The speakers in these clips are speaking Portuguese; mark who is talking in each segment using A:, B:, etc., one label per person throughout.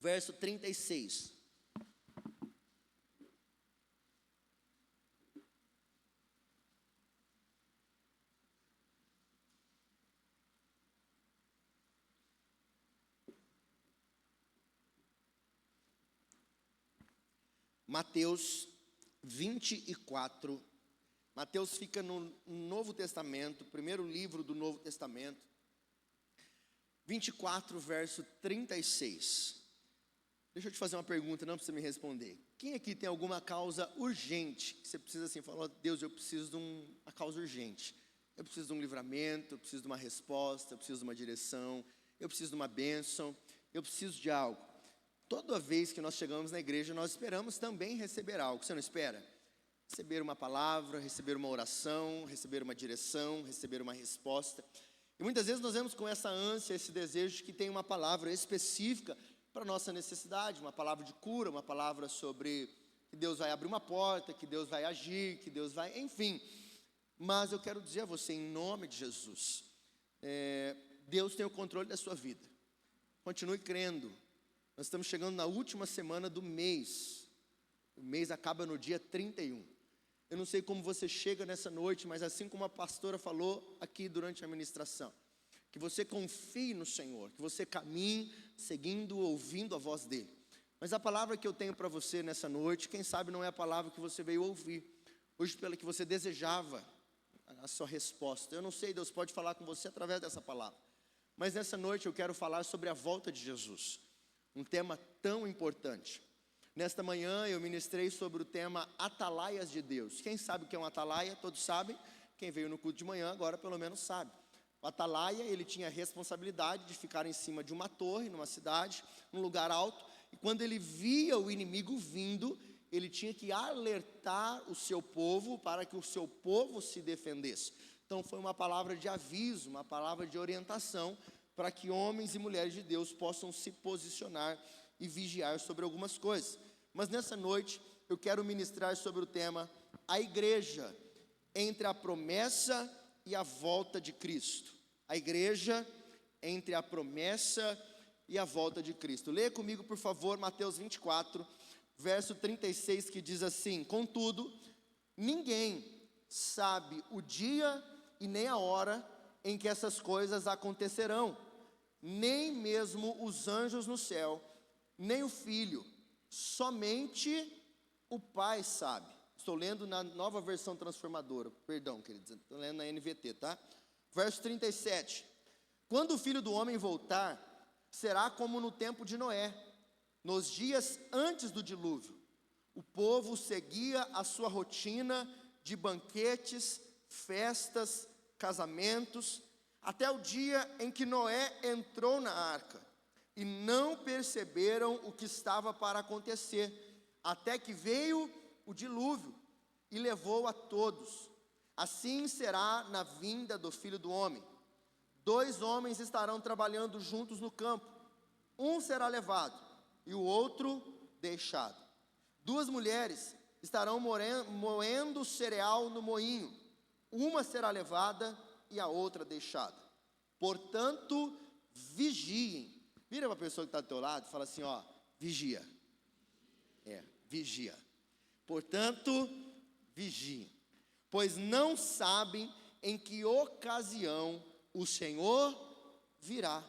A: verso 36. Mateus 24. Mateus fica no Novo Testamento, primeiro livro do Novo Testamento. 24, verso 36. Deixa eu te fazer uma pergunta, não precisa me responder. Quem aqui tem alguma causa urgente, que você precisa assim, falar, Deus, eu preciso de uma causa urgente. Eu preciso de um livramento, eu preciso de uma resposta, eu preciso de uma direção, eu preciso de uma bênção, eu preciso de algo. Toda vez que nós chegamos na igreja, nós esperamos também receber algo. Você não espera? Receber uma palavra, receber uma oração, receber uma direção, receber uma resposta. E muitas vezes nós vemos com essa ânsia, esse desejo de que tem uma palavra específica para a nossa necessidade, uma palavra de cura, uma palavra sobre que Deus vai abrir uma porta, que Deus vai agir, que Deus vai, enfim. Mas eu quero dizer a você, em nome de Jesus, Deus tem o controle da sua vida. Continue crendo. Nós estamos chegando na última semana do mês. O mês acaba no dia 31. Eu não sei como você chega nessa noite, mas assim como a pastora falou aqui durante a ministração, que você confie no Senhor, que você caminhe seguindo, ouvindo a voz dEle. Mas a palavra que eu tenho para você nessa noite, quem sabe não é a palavra que você veio ouvir, hoje pela que você desejava a sua resposta. Eu não sei, Deus pode falar com você através dessa palavra. Mas nessa noite eu quero falar sobre a volta de Jesus. Um tema tão importante. Nesta manhã eu ministrei sobre o tema Atalaias de Deus. Quem sabe o que é um atalaia? Todos sabem. Quem veio no culto de manhã agora pelo menos sabe. O atalaia, ele tinha a responsabilidade de ficar em cima de uma torre, numa cidade, num lugar alto. E quando ele via o inimigo vindo, ele tinha que alertar o seu povo para que o seu povo se defendesse. Então foi uma palavra de aviso, uma palavra de orientação, para que homens e mulheres de Deus possam se posicionar e vigiar sobre algumas coisas. Mas nessa noite eu quero ministrar sobre o tema a igreja entre a promessa e a volta de Cristo. A igreja entre a promessa e a volta de Cristo. Leia comigo, por favor, Mateus 24, verso 36, que diz assim: contudo, ninguém sabe o dia e nem a hora em que essas coisas acontecerão, nem mesmo os anjos no céu, nem o Filho, somente o Pai sabe. Estou lendo na nova versão transformadora, perdão, queridos, estou lendo na NVT, tá? Verso 37, quando o Filho do Homem voltar, será como no tempo de Noé, nos dias antes do dilúvio. O povo seguia a sua rotina de banquetes, festas, casamentos, até o dia em que Noé entrou na arca, e não perceberam o que estava para acontecer, até que veio o dilúvio, e levou a todos. Assim será na vinda do Filho do Homem. 2 homens estarão trabalhando juntos no campo, um será levado, e o outro deixado. 2 mulheres estarão moendo cereal no moinho, uma será levada e a outra deixada. Portanto, vigiem. Vira para a pessoa que está do teu lado e fala assim, ó, vigia. Vigia. Portanto, vigiem, pois não sabem em que ocasião o Senhor virá.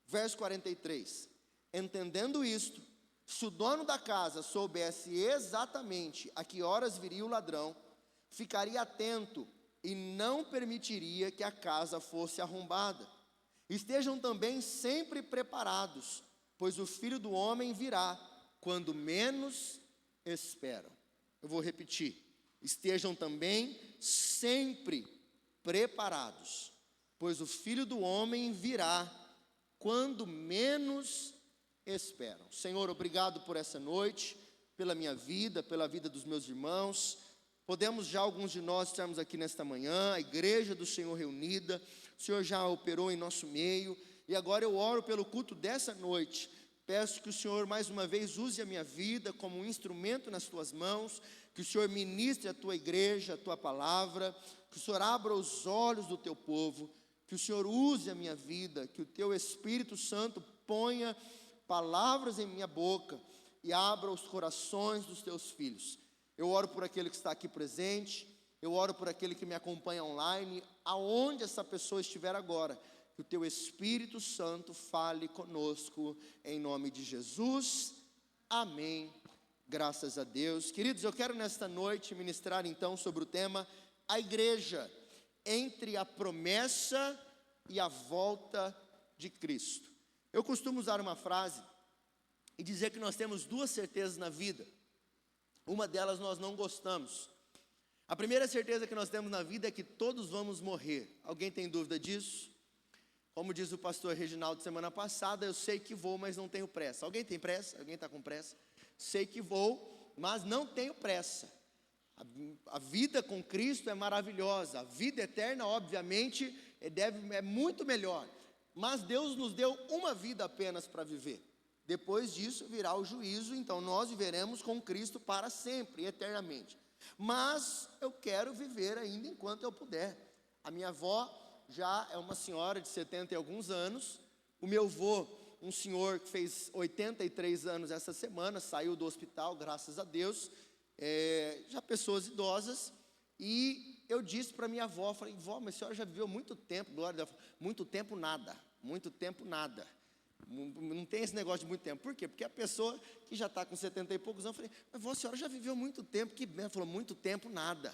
A: Verso 43, entendendo isto, se o dono da casa soubesse exatamente a que horas viria o ladrão, ficaria atento e não permitiria que a casa fosse arrombada. Estejam também sempre preparados, pois o Filho do Homem virá quando menos esperam. Eu vou repetir, estejam também sempre preparados, pois o Filho do Homem virá quando menos esperam. Senhor, obrigado por essa noite, pela minha vida, pela vida dos meus irmãos. Podemos já, alguns de nós, estarmos aqui nesta manhã, a igreja do Senhor reunida, o Senhor já operou em nosso meio, e agora eu oro pelo culto dessa noite. Peço que o Senhor mais uma vez use a minha vida como um instrumento nas tuas mãos, que o Senhor ministre a tua igreja, a tua palavra, que o Senhor abra os olhos do teu povo, que o Senhor use a minha vida, que o teu Espírito Santo ponha palavras em minha boca e abra os corações dos teus filhos. Eu oro por aquele que está aqui presente, eu oro por aquele que me acompanha online, aonde essa pessoa estiver agora, que o teu Espírito Santo fale conosco, em nome de Jesus, amém, graças a Deus. Queridos, eu quero nesta noite ministrar então sobre o tema, a igreja, entre a promessa e a volta de Cristo. Eu costumo usar uma frase e dizer que nós temos duas certezas na vida, uma delas nós não gostamos. A primeira certeza que nós temos na vida é que todos vamos morrer. Alguém tem dúvida disso? Como diz o pastor Reginaldo semana passada, eu sei que vou, mas não tenho pressa. Alguém tem pressa? Alguém está com pressa? Sei que vou, mas não tenho pressa. A vida com Cristo é maravilhosa. A vida eterna, obviamente, é muito melhor. Mas Deus nos deu uma vida apenas para viver. Depois disso virá o juízo, então nós viveremos com Cristo para sempre, eternamente. Mas eu quero viver ainda enquanto eu puder. A minha avó já é uma senhora de 70 e alguns anos. O meu avô, um senhor que fez 83 anos essa semana, saiu do hospital, graças a Deus. Já pessoas idosas. E eu disse para minha avó, falei, vó, mas a senhora já viveu muito tempo, glória a Deus. Muito tempo nada, muito tempo nada. Não tem esse negócio de muito tempo. Por quê? Porque a pessoa que já está com 70 e poucos anos, eu falei, mas vó, a senhora já viveu muito tempo. Ela falou, muito tempo nada.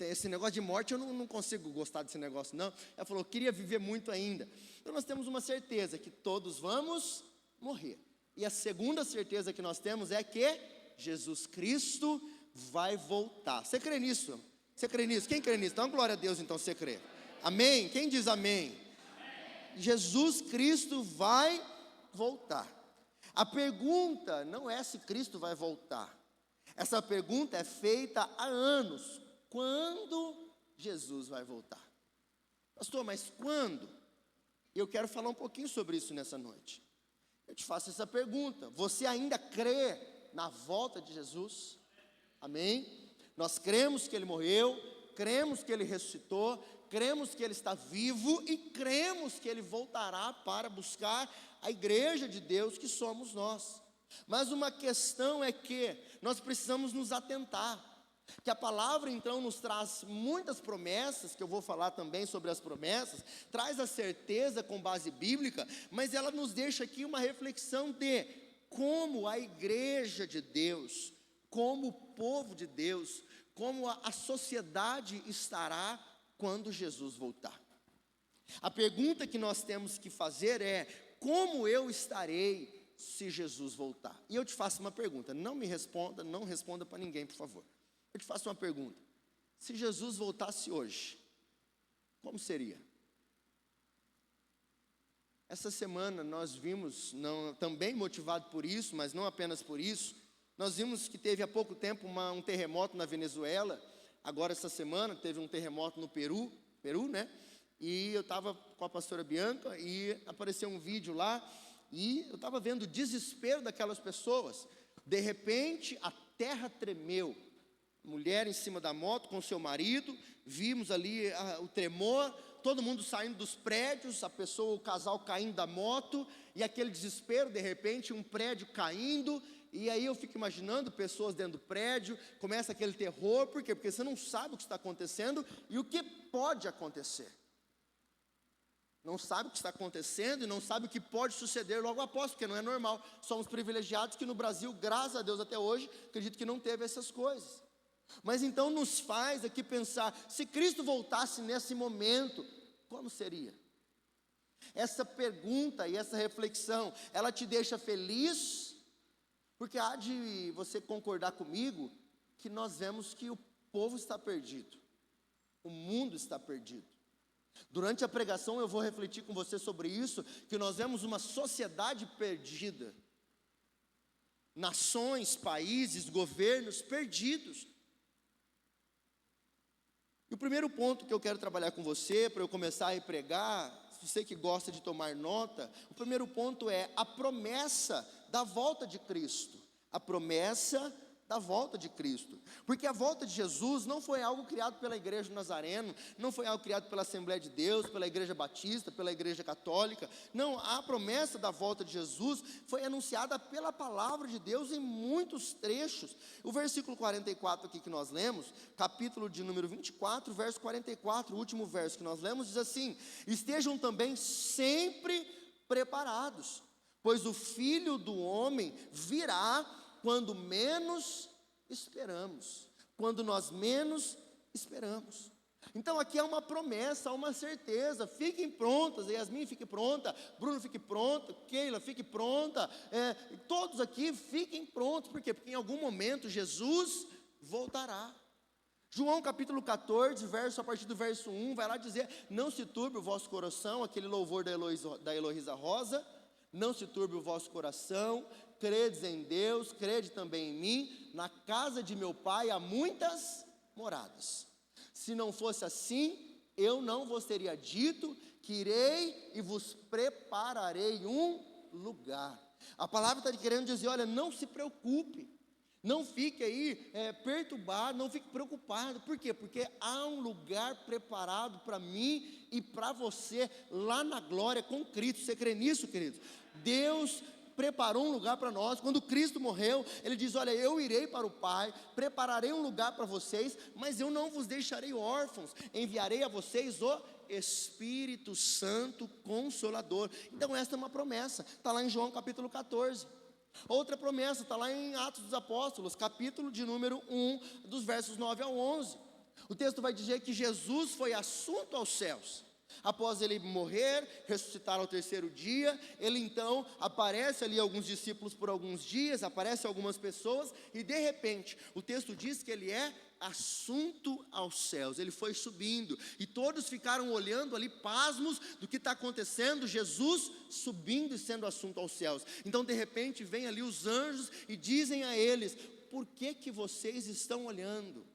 A: Esse negócio de morte, eu não consigo gostar desse negócio, não. Ela falou, eu queria viver muito ainda. Então nós temos uma certeza, que todos vamos morrer. E a segunda certeza que nós temos é que Jesus Cristo vai voltar. Você crê nisso? Você crê nisso? Quem crê nisso? Então glória a Deus, então você crê. Amém? Quem diz amém? Jesus Cristo vai voltar. A pergunta não é se Cristo vai voltar. Essa pergunta é feita há anos. Quando Jesus vai voltar? Pastor, mas quando? Eu quero falar um pouquinho sobre isso nessa noite. Eu te faço essa pergunta. Você ainda crê na volta de Jesus? Amém? Nós cremos que Ele morreu, cremos que Ele ressuscitou, cremos que Ele está vivo e cremos que Ele voltará para buscar a igreja de Deus que somos nós. Mas uma questão é que nós precisamos nos atentar, que a palavra então nos traz muitas promessas, que eu vou falar também sobre as promessas, traz a certeza com base bíblica, mas ela nos deixa aqui uma reflexão de como a igreja de Deus, como o povo de Deus, como a sociedade estará quando Jesus voltar. A pergunta que nós temos que fazer é, como eu estarei se Jesus voltar? E eu te faço uma pergunta, não me responda, não responda para ninguém, por favor. Eu te faço uma pergunta, se Jesus voltasse hoje, como seria? Essa semana nós vimos, também motivado por isso, mas não apenas por isso, nós vimos que teve há pouco tempo um terremoto na Venezuela. Agora essa semana teve um terremoto no Peru, né? E eu estava com a pastora Bianca e apareceu um vídeo lá e eu estava vendo o desespero daquelas pessoas. De repente a terra tremeu, mulher em cima da moto com seu marido, vimos ali o tremor, todo mundo saindo dos prédios, o casal caindo da moto e aquele desespero, de repente um prédio caindo. E aí eu fico imaginando pessoas dentro do prédio, começa aquele terror, por quê? Porque você não sabe o que está acontecendo e o que pode acontecer. Não sabe o que está acontecendo e não sabe o que pode suceder logo após, porque não é normal. Somos privilegiados que no Brasil, graças a Deus até hoje, acredito que não teve essas coisas. Mas então nos faz aqui pensar, se Cristo voltasse nesse momento, como seria? Essa pergunta e essa reflexão, ela te deixa feliz? Porque há de você concordar comigo que nós vemos que o povo está perdido, o mundo está perdido. Durante a pregação eu vou refletir com você sobre isso, que nós vemos uma sociedade perdida, nações, países, governos perdidos. E o primeiro ponto que eu quero trabalhar com você, para eu começar a pregar, você que gosta de tomar nota, o primeiro ponto é a promessa da volta de Cristo. A promessa da volta de Cristo, porque a volta de Jesus não foi algo criado pela igreja Nazareno, não foi algo criado pela Assembleia de Deus, pela igreja batista, pela igreja católica. Não, a promessa da volta de Jesus foi anunciada pela palavra de Deus em muitos trechos. O versículo 44 aqui que nós lemos, capítulo de número 24, verso 44, o último verso que nós lemos, diz assim: estejam também sempre preparados, pois o Filho do Homem virá quando menos esperamos, quando nós menos esperamos. Então aqui é uma promessa, uma certeza. Fiquem prontas, Yasmin fique pronta, Bruno fique pronto, Keila fique pronta, todos aqui fiquem prontos. Por quê? Porque em algum momento Jesus voltará. João capítulo 14, a partir do verso 1, vai lá dizer: não se turbe o vosso coração, aquele louvor da Heloísa Rosa, não se turbe o vosso coração, credes em Deus, crede também em mim, na casa de meu pai há muitas moradas. Se não fosse assim, eu não vos teria dito que irei e vos prepararei um lugar. A palavra está querendo dizer: olha, não se preocupe, não fique aí perturbado, não fique preocupado. Por quê? Porque há um lugar preparado para mim e para você, lá na glória com Cristo. Você crê nisso, queridos? Deus preparou um lugar para nós. Quando Cristo morreu, Ele diz: olha, eu irei para o Pai, prepararei um lugar para vocês, mas eu não vos deixarei órfãos, enviarei a vocês o Espírito Santo Consolador. Então esta é uma promessa, está lá em João capítulo 14. Outra promessa está lá em Atos dos Apóstolos, capítulo de número 1, dos versos 9 ao 11. O texto vai dizer que Jesus foi assunto aos céus. Após ele morrer, ressuscitar ao terceiro dia, ele então aparece ali a alguns discípulos por alguns dias, aparece a algumas pessoas, e de repente, o texto diz que ele é assunto aos céus. Ele foi subindo, e todos ficaram olhando ali, pasmos do que está acontecendo, Jesus subindo e sendo assunto aos céus. Então de repente vem ali os anjos e dizem a eles: por que vocês estão olhando?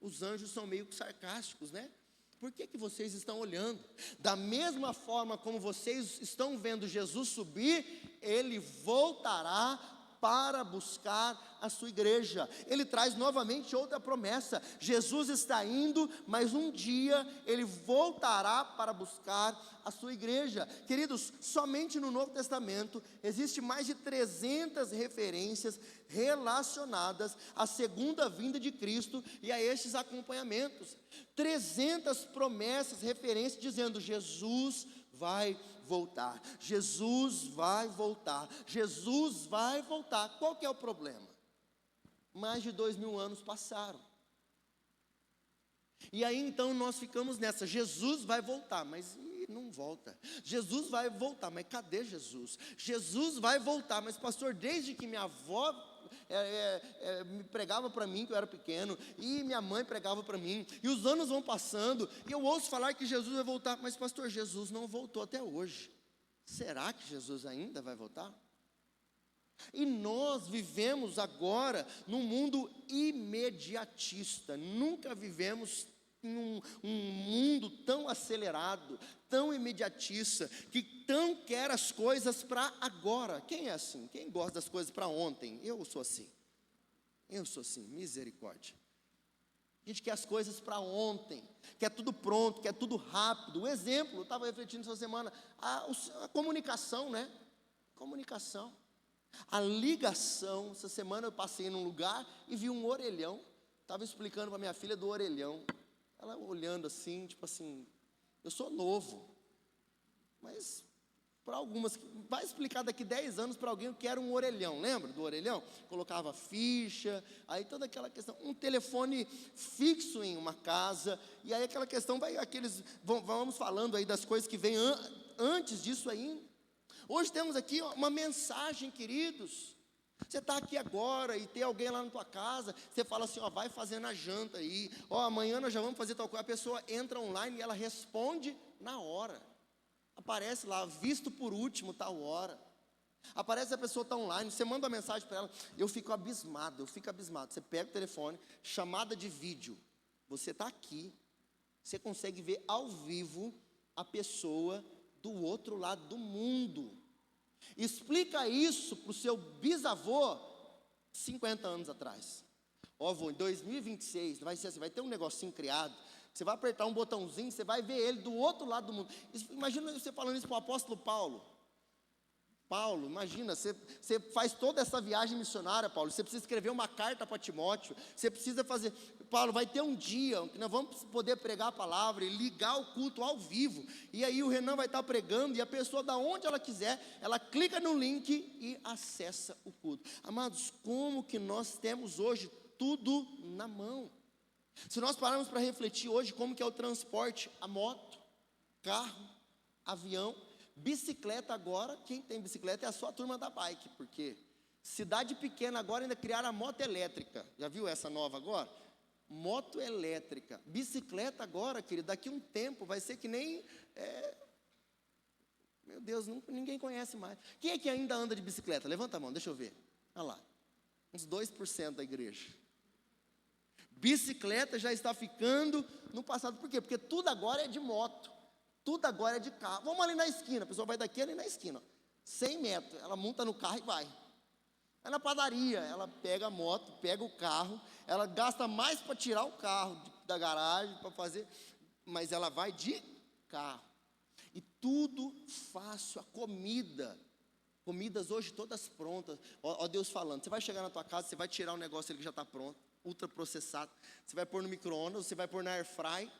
A: Os anjos são meio sarcásticos, né? Por que vocês estão olhando? Da mesma forma como vocês estão vendo Jesus subir, Ele voltará para buscar a sua igreja. Ele traz novamente outra promessa: Jesus está indo, mas um dia Ele voltará para buscar a sua igreja. Queridos, somente no Novo Testamento existe mais de 300 referências relacionadas à segunda vinda de Cristo e a estes acompanhamentos. 300 promessas, referências dizendo: Jesus vai voltar, Jesus vai voltar, Jesus vai voltar. Qual que é o problema? Mais de 2000 anos passaram, e aí então nós ficamos nessa: Jesus vai voltar, mas não volta. Jesus vai voltar, mas cadê Jesus? Jesus vai voltar, mas pastor, desde que minha avó me pregava para mim, que eu era pequeno, e minha mãe pregava para mim, e os anos vão passando, e eu ouço falar que Jesus vai voltar, mas pastor, Jesus não voltou até hoje. Será que Jesus ainda vai voltar? E nós vivemos agora num mundo imediatista. Nunca vivemos em um mundo tão acelerado, tão imediatista, que tão quer as coisas para agora. Quem é assim? Quem gosta das coisas para ontem? Eu sou assim, misericórdia. A gente quer as coisas para ontem, quer tudo pronto, quer tudo rápido. O exemplo, eu estava refletindo essa semana, a comunicação, né? Comunicação, a ligação. Essa semana eu passei num lugar e vi um orelhão. Estava explicando para minha filha do orelhão. Ela olhando assim, tipo assim, eu sou novo, mas para algumas, vai explicar daqui 10 anos para alguém o que era um orelhão. Lembra do orelhão? Colocava ficha, aí toda aquela questão, um telefone fixo em uma casa, e aí aquela questão, vamos falando aí das coisas que vêm antes disso aí. Hoje temos aqui uma mensagem, queridos. Você está aqui agora e tem alguém lá na tua casa, você fala assim: ó, vai fazendo a janta aí, ó, amanhã nós já vamos fazer tal coisa. A pessoa entra online e ela responde na hora. Aparece lá, visto por último, tal hora. Aparece, a pessoa está online, você manda uma mensagem para ela. Eu fico abismado. Você pega o telefone, chamada de vídeo. Você está aqui, você consegue ver ao vivo a pessoa do outro lado do mundo. Explica isso para o seu bisavô 50 anos atrás. Ó, vô, em 2026, vai ser assim, vai ter um negocinho criado, você vai apertar um botãozinho, você vai ver ele do outro lado do mundo. Imagina você falando isso para o apóstolo Paulo. Paulo, imagina, você faz toda essa viagem missionária, Paulo, você precisa escrever uma carta para Timóteo, você precisa fazer, Paulo, vai ter um dia que nós vamos poder pregar a palavra e ligar o culto ao vivo, e aí o Renan vai estar pregando, e a pessoa da onde ela quiser, ela clica no link e acessa o culto. Amados, como que nós temos hoje tudo na mão? Se nós pararmos para refletir hoje como que é o transporte, a moto, carro, avião, bicicleta agora, quem tem bicicleta é a sua turma da bike, porque cidade pequena agora ainda criaram a moto elétrica, já viu essa nova agora? Moto elétrica, bicicleta agora, querido, daqui a um tempo vai ser que nem, meu Deus, ninguém conhece mais. Quem é que ainda anda de bicicleta? Levanta a mão, deixa eu ver, olha lá, uns 2% da igreja. Bicicleta já está ficando no passado, por quê? Porque tudo agora é de moto. Tudo agora é de carro. Vamos ali na esquina, a pessoa vai daqui ali na esquina, 100 metros, ela monta no carro e vai. Aí na padaria, ela pega a moto, pega o carro, ela gasta mais para tirar o carro da garagem, para fazer, mas ela vai de carro. E tudo fácil, a comida, comidas hoje todas prontas. Ó Deus falando, você vai chegar na tua casa, você vai tirar um negócio ali que já está pronto, ultraprocessado, você vai pôr no micro-ondas, você vai pôr na air fry.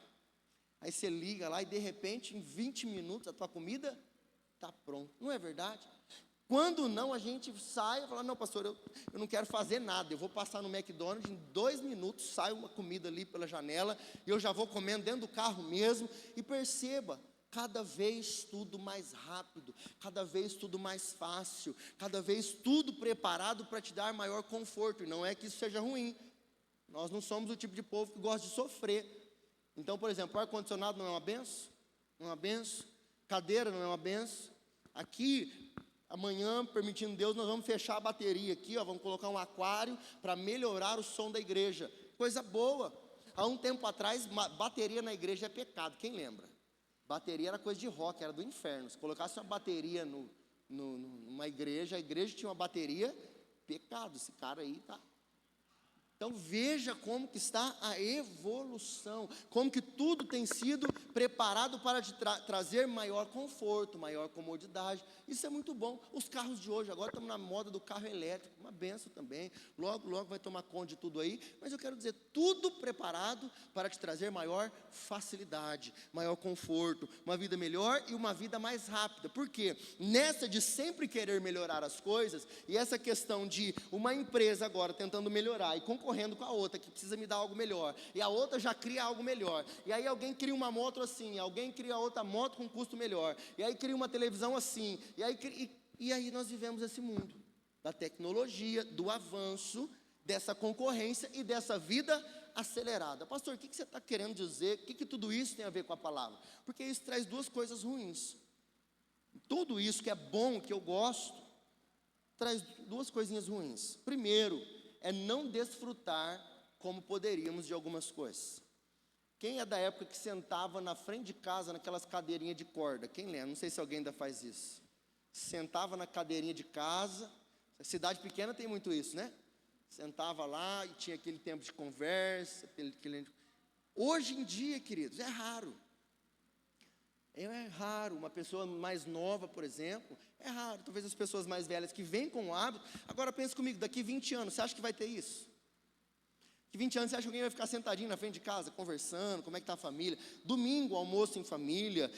A: Aí você liga lá e de repente, em 20 minutos, a tua comida está pronta. Não é verdade? Quando não, a gente sai e fala, não, pastor, eu não quero fazer nada. Eu vou passar no McDonald's, em 2 minutos sai uma comida ali pela janela, e eu já vou comendo dentro do carro mesmo. E perceba, cada vez tudo mais rápido, cada vez tudo mais fácil, cada vez tudo preparado para te dar maior conforto. E não é que isso seja ruim. Nós não somos o tipo de povo que gosta de sofrer. Então, por exemplo, ar-condicionado não é uma benção? Não é uma benção? Cadeira não é uma benção? Aqui, amanhã, permitindo Deus, nós vamos fechar a bateria aqui, ó, vamos colocar um aquário para melhorar o som da igreja. Coisa boa. Há um tempo atrás, bateria na igreja é pecado, quem lembra? Bateria era coisa de rock, era do inferno. Se colocasse uma bateria numa igreja, a igreja tinha uma bateria, pecado, esse cara aí tá. Então veja como que está a evolução, como que tudo tem sido preparado para te trazer maior conforto, maior comodidade. Isso é muito bom. Os carros de hoje, agora estamos na moda do carro elétrico, uma benção também. Logo, logo vai tomar conta de tudo aí. Mas eu quero dizer, tudo preparado para te trazer maior facilidade, maior conforto, uma vida melhor e uma vida mais rápida. Por quê? Nessa de sempre querer melhorar as coisas, e essa questão de uma empresa agora tentando melhorar e concorrendo com a outra, que precisa me dar algo melhor, e a outra já cria algo melhor, e aí alguém cria uma moto assim, alguém cria outra moto com custo melhor, e aí cria uma televisão assim, e aí nós vivemos esse mundo da tecnologia, do avanço, dessa concorrência e dessa vida acelerada. Pastor, o que você está querendo dizer? O que tudo isso tem a ver com a palavra? Porque isso traz duas coisas ruins. Tudo isso que é bom, que eu gosto, traz duas coisinhas ruins. Primeiro, é não desfrutar como poderíamos de algumas coisas. Quem é da época que sentava na frente de casa, naquelas cadeirinhas de corda? Quem lembra? Não sei se alguém ainda faz isso. Sentava na cadeirinha de casa, cidade pequena tem muito isso, né? Sentava lá e tinha aquele tempo de conversa. Hoje em dia, queridos, é raro. É raro, uma pessoa mais nova, por exemplo, é raro. Talvez as pessoas mais velhas que vêm com o hábito. Agora pense comigo, daqui 20 anos, você acha que vai ter isso? Daqui 20 anos, você acha que alguém vai ficar sentadinho na frente de casa, conversando, como é que está a família? Domingo, almoço em família,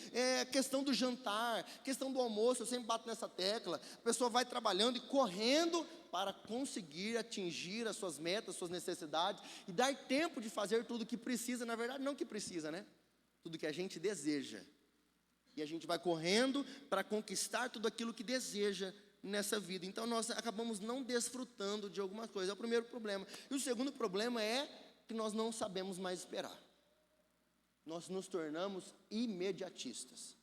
A: questão do jantar, questão do almoço, eu sempre bato nessa tecla. A pessoa vai trabalhando e correndo para conseguir atingir as suas metas, suas necessidades, e dar tempo de fazer tudo o que precisa, na verdade não que precisa, né? Tudo que a gente deseja. E a gente vai correndo para conquistar tudo aquilo que deseja nessa vida. Então nós acabamos não desfrutando de alguma coisa. É o primeiro problema. E o segundo problema é que nós não sabemos mais esperar. Nós nos tornamos imediatistas.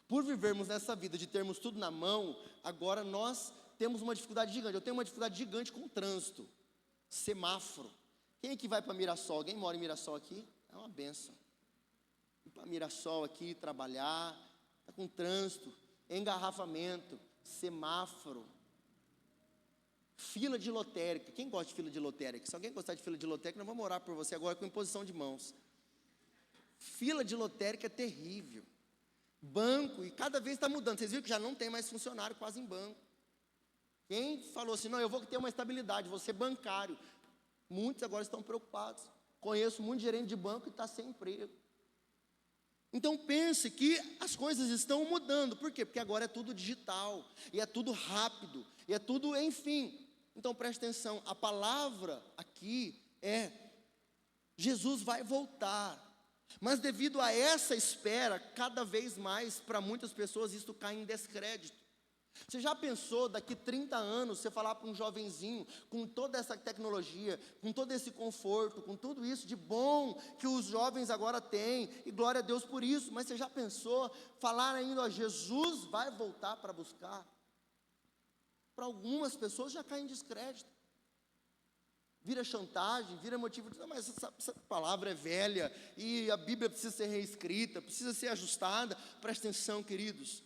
A: Por vivermos nessa vida de termos tudo na mão, agora nós temos uma dificuldade gigante. Eu tenho uma dificuldade gigante com o trânsito. Semáforo. Quem é que vai para Mirassol? Alguém mora em Mirassol aqui? É uma benção. Ir para Mirassol aqui, trabalhar, está com trânsito, engarrafamento, semáforo. Fila de lotérica. Quem gosta de fila de lotérica? Se alguém gostar de fila de lotérica, nós vamos orar por você agora com imposição de mãos. Fila de lotérica é terrível. Banco, e cada vez está mudando. Vocês viram que já não tem mais funcionário quase em banco. Quem falou assim, não, eu vou ter uma estabilidade, vou ser bancário. Muitos agora estão preocupados. Conheço muito gerente de banco que está sem emprego. Então pense que as coisas estão mudando. Por quê? Porque agora é tudo digital, e é tudo rápido, e é tudo, enfim. Então preste atenção, a palavra aqui é, Jesus vai voltar. Mas devido a essa espera, cada vez mais, para muitas pessoas, isso cai em descrédito. Você já pensou, daqui 30 anos, você falar para um jovenzinho, com toda essa tecnologia, com todo esse conforto, com tudo isso de bom que os jovens agora têm, e glória a Deus por isso, mas você já pensou, falar ainda, ó, Jesus vai voltar para buscar? Para algumas pessoas já cai em descrédito. Vira chantagem, vira motivo de, não, mas essa palavra é velha, e a Bíblia precisa ser reescrita, precisa ser ajustada. Presta atenção, queridos,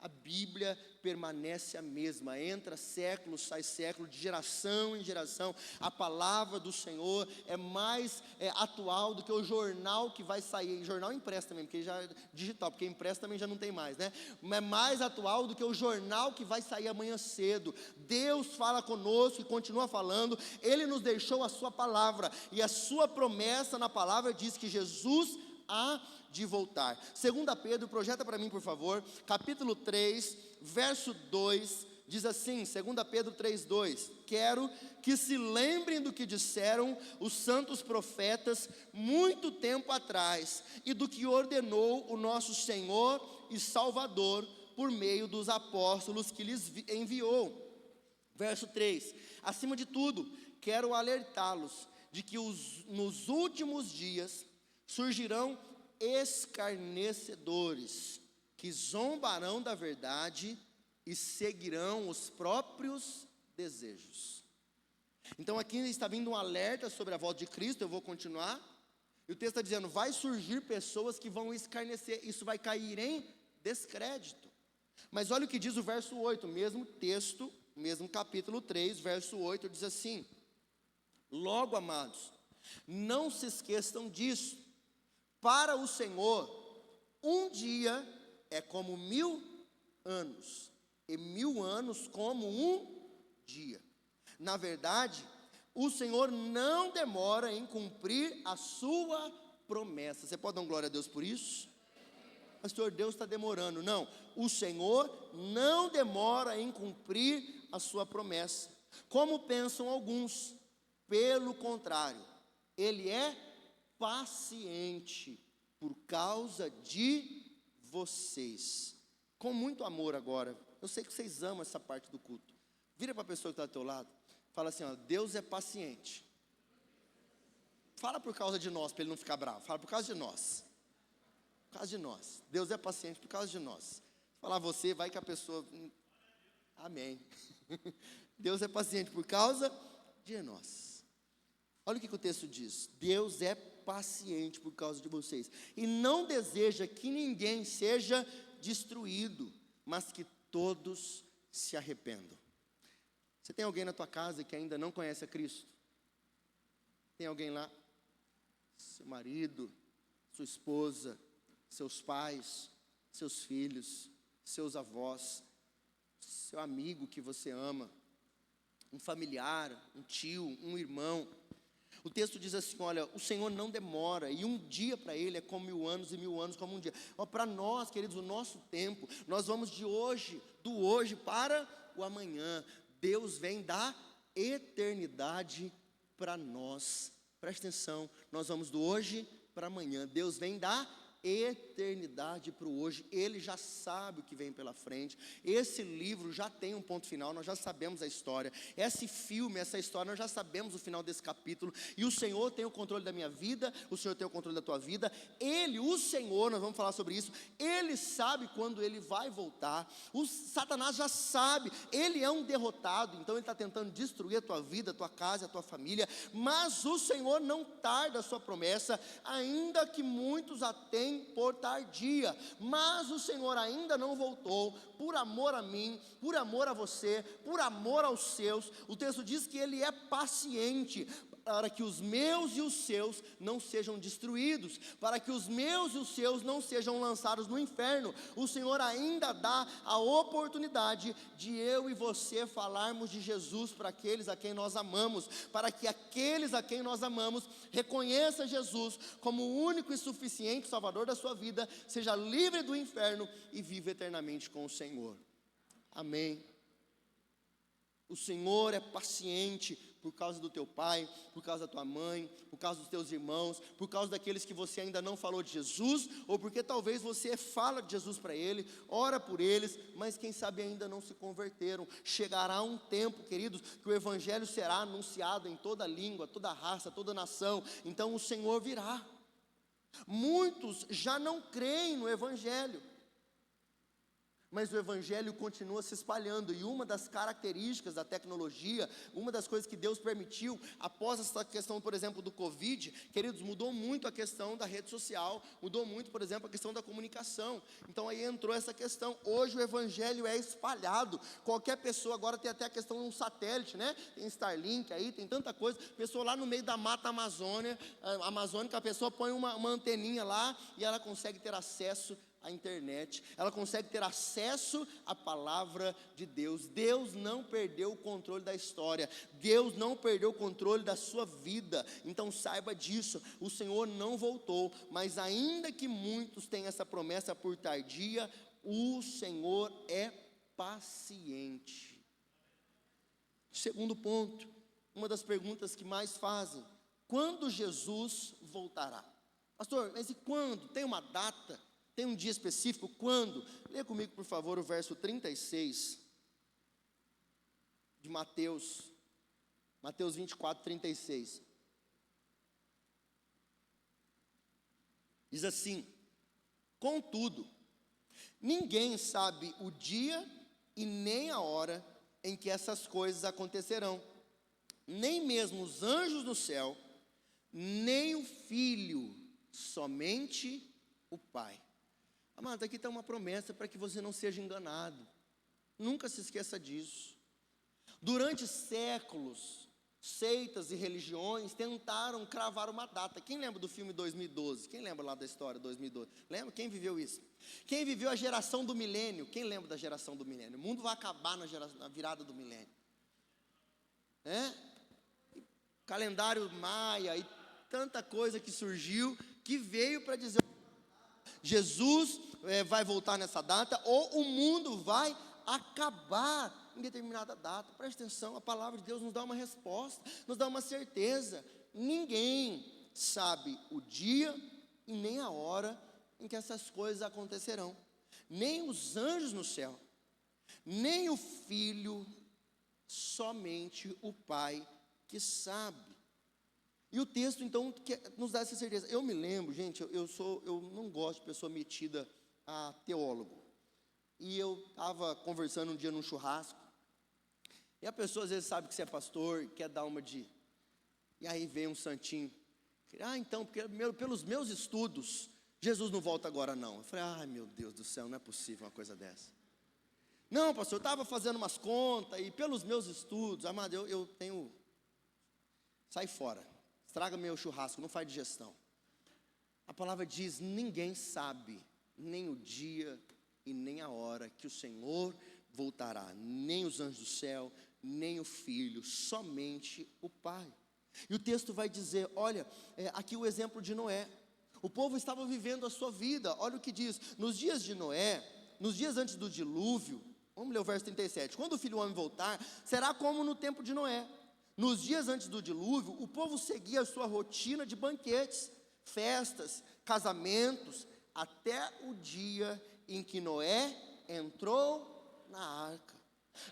A: a Bíblia permanece a mesma, entra século, sai século, de geração em geração. A palavra do Senhor é mais atual do que o jornal que vai sair, jornal impresso também, porque já é digital, porque impresso também já não tem mais, né? É mais atual do que o jornal que vai sair amanhã cedo. Deus fala conosco e continua falando. Ele nos deixou a sua palavra, e a sua promessa na palavra diz que Jesus há de voltar. 2 Pedro, projeta para mim por favor, capítulo 3, verso 2, diz assim, 2 Pedro 3, 2, quero que se lembrem do que disseram os santos profetas muito tempo atrás, e do que ordenou o nosso Senhor e Salvador, por meio dos apóstolos que lhes enviou. Verso 3, acima de tudo, quero alertá-los, de que nos últimos dias surgirão escarnecedores, que zombarão da verdade e seguirão os próprios desejos. Então aqui está vindo um alerta sobre a volta de Cristo. Eu vou continuar, e o texto está dizendo, vai surgir pessoas que vão escarnecer, isso vai cair em descrédito. Mas olha o que diz o verso 8, mesmo texto, mesmo capítulo 3, verso 8, diz assim, logo, amados, não se esqueçam disso, para o Senhor, um dia é como 1000 anos, e 1000 anos como um dia. Na verdade, o Senhor não demora em cumprir a sua promessa. Você pode dar glória a Deus por isso? Pastor, Deus está demorando. Não, o Senhor não demora em cumprir a sua promessa, como pensam alguns. Pelo contrário, Ele é paciente por causa de vocês, com muito amor agora. Eu sei que vocês amam essa parte do culto. Vira para a pessoa que está do teu lado, fala assim, ó, Deus é paciente. Fala por causa de nós, para ele não ficar bravo. Fala por causa de nós. Por causa de nós. Deus é paciente por causa de nós. Falar você, vai que a pessoa, amém. Deus é paciente por causa de nós. Olha o que o texto diz, Deus é paciente por causa de vocês, e não deseja que ninguém seja destruído, mas que todos se arrependam. Você tem alguém na tua casa que ainda não conhece a Cristo? Tem alguém lá? Seu marido, sua esposa, seus pais, seus filhos, seus avós, seu amigo que você ama, um familiar, um tio, um irmão. O texto diz assim, olha, o Senhor não demora, e um dia para Ele é como 1000 anos, e 1000 anos como um dia. Para nós, queridos, o nosso tempo, nós vamos do hoje para o amanhã. Deus vem da eternidade para nós. Preste atenção, nós vamos do hoje para amanhã. Deus vem da eternidade para o hoje. Ele já sabe o que vem pela frente. Esse livro já tem um ponto final, nós já sabemos a história. Esse filme, essa história, nós já sabemos o final desse capítulo. E o Senhor tem o controle da minha vida, o Senhor tem o controle da tua vida. Ele, o Senhor, nós vamos falar sobre isso, Ele sabe quando Ele vai voltar. O Satanás já sabe, ele é um derrotado, então ele está tentando destruir a tua vida, a tua casa, a tua família. Mas o Senhor não tarda a sua promessa, ainda que muitos a tenham porém por tardia. Mas o Senhor ainda não voltou, por amor a mim, por amor a você, por amor aos seus. O texto diz que Ele é paciente, para que os meus e os seus não sejam destruídos, para que os meus e os seus não sejam lançados no inferno. O Senhor ainda dá a oportunidade de eu e você falarmos de Jesus para aqueles a quem nós amamos, para que aqueles a quem nós amamos reconheçam Jesus como o único e suficiente Salvador da sua vida, seja livre do inferno e viva eternamente com o Senhor. Amém. O Senhor é paciente por causa do teu pai, por causa da tua mãe, por causa dos teus irmãos, por causa daqueles que você ainda não falou de Jesus, ou porque talvez você fala de Jesus para ele, ora por eles, mas quem sabe ainda não se converteram. Chegará um tempo, queridos, que o Evangelho será anunciado em toda língua, toda raça, toda nação, então o Senhor virá. Muitos já não creem no Evangelho, mas o Evangelho continua se espalhando, e uma das características da tecnologia, uma das coisas que Deus permitiu, após essa questão, por exemplo, do Covid, queridos, mudou muito a questão da rede social, mudou muito, por exemplo, a questão da comunicação. Então aí entrou essa questão. Hoje o Evangelho é espalhado, qualquer pessoa, agora tem até a questão de um satélite, né? Tem Starlink aí, tem tanta coisa, pessoa lá no meio da mata amazônica, a pessoa põe uma anteninha lá, e ela consegue ter acesso à internet, ela consegue ter acesso à palavra de Deus. Deus não perdeu o controle da história, Deus não perdeu o controle da sua vida, então saiba disso, o Senhor não voltou, mas ainda que muitos tenham essa promessa por tardia, o Senhor é paciente. Segundo ponto, uma das perguntas que mais fazem: quando Jesus voltará? Pastor, mas e quando? Tem uma data? Tem um dia específico? Quando? Leia comigo, por favor, o verso 36 de Mateus 24, 36. Diz assim: contudo, ninguém sabe o dia e nem a hora em que essas coisas acontecerão, nem mesmo os anjos do céu, nem o Filho, somente o Pai. Amado, aqui está uma promessa para que você não seja enganado. Nunca se esqueça disso. Durante séculos, seitas e religiões tentaram cravar uma data. Quem lembra do filme 2012? Quem lembra lá da história 2012? Lembra? Quem viveu isso? Quem viveu a geração do milênio? Quem lembra da geração do milênio? O mundo vai acabar na virada do milênio. Calendário maia e tanta coisa que surgiu, que veio para dizer: Jesus vai voltar nessa data, ou o mundo vai acabar em determinada data. Preste atenção, a palavra de Deus nos dá uma resposta, nos dá uma certeza. Ninguém sabe o dia e nem a hora em que essas coisas acontecerão, nem os anjos no céu, nem o Filho, somente o Pai que sabe. E o texto então nos dá essa certeza. Eu me lembro, gente, eu não gosto de pessoa metida a teólogo. E eu estava conversando um dia num churrasco, e a pessoa às vezes sabe que você é pastor, quer dar uma de... E aí vem um santinho: então, porque pelos meus estudos, Jesus não volta agora não. Eu falei: ai meu Deus do céu, não é possível uma coisa dessa. Não, pastor, eu estava fazendo umas contas, e pelos meus estudos, amado, eu tenho... Sai fora, estraga meu churrasco, não faz digestão. A palavra diz: ninguém sabe nem o dia e nem a hora que o Senhor voltará, nem os anjos do céu, nem o Filho, somente o Pai. E o texto vai dizer, olha, aqui o exemplo de Noé. O povo estava vivendo a sua vida. Olha o que diz: nos dias de Noé, nos dias antes do dilúvio, vamos ler o verso 37, quando o Filho do homem voltar, será como no tempo de Noé. Nos dias antes do dilúvio, o povo seguia a sua rotina de banquetes, festas, casamentos, até o dia em que Noé entrou na arca.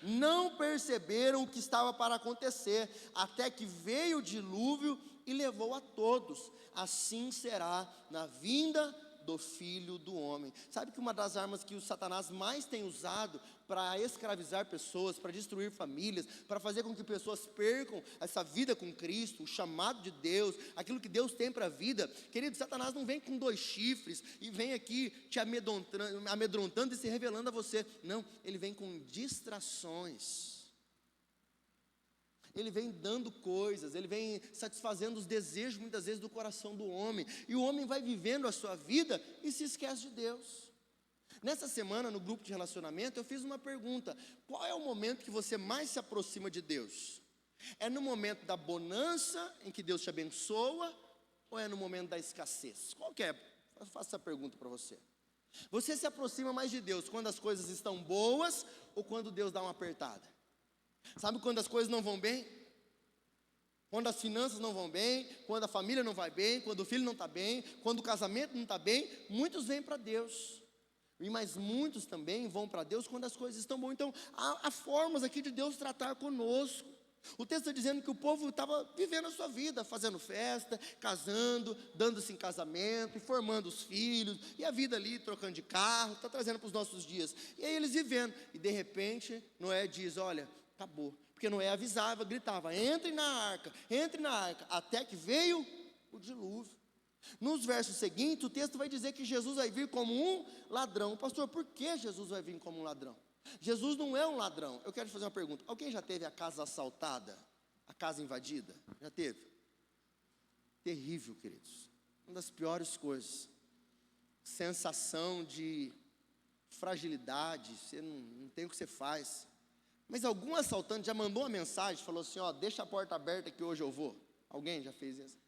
A: Não perceberam o que estava para acontecer, até que veio o dilúvio e levou a todos. Assim será na vinda do Filho do Homem. Sabe que uma das armas que o Satanás mais tem usado para escravizar pessoas, para destruir famílias, para fazer com que pessoas percam essa vida com Cristo, o chamado de Deus, aquilo que Deus tem para a vida? Querido, Satanás não vem com 2 chifres e vem aqui te amedrontando e se revelando a você. Não, ele vem com distrações. Ele vem dando coisas, ele vem satisfazendo os desejos muitas vezes do coração do homem. E o homem vai vivendo a sua vida e se esquece de Deus. Nessa semana, no grupo de relacionamento, eu fiz uma pergunta: qual é o momento que você mais se aproxima de Deus? É no momento da bonança, em que Deus te abençoa, ou é no momento da escassez? Qual que é? Eu faço essa pergunta para você. Você se aproxima mais de Deus quando as coisas estão boas ou quando Deus dá uma apertada? Sabe quando as coisas não vão bem? Quando as finanças não vão bem, quando a família não vai bem, quando o filho não está bem, quando o casamento não está bem, muitos vêm para Deus. Mas muitos também vão para Deus quando as coisas estão boas. Então, há formas aqui de Deus tratar conosco. O texto está dizendo que o povo estava vivendo a sua vida, fazendo festa, casando, dando-se em casamento, e formando os filhos, e a vida ali, trocando de carro, está trazendo para os nossos dias. E aí eles vivendo, e de repente, Noé diz: olha, acabou. Porque Noé avisava, gritava: entre na arca, até que veio o dilúvio. Nos versos seguintes, o texto vai dizer que Jesus vai vir como um ladrão. Pastor, por que Jesus vai vir como um ladrão? Jesus não é um ladrão. Eu quero te fazer uma pergunta: alguém já teve a casa assaltada? A casa invadida? Já teve? Terrível, queridos. Uma das piores coisas. Sensação de fragilidade, você não tem o que você faz. Mas algum assaltante já mandou uma mensagem, falou assim: ó, deixa a porta aberta que hoje eu vou. Alguém já fez isso?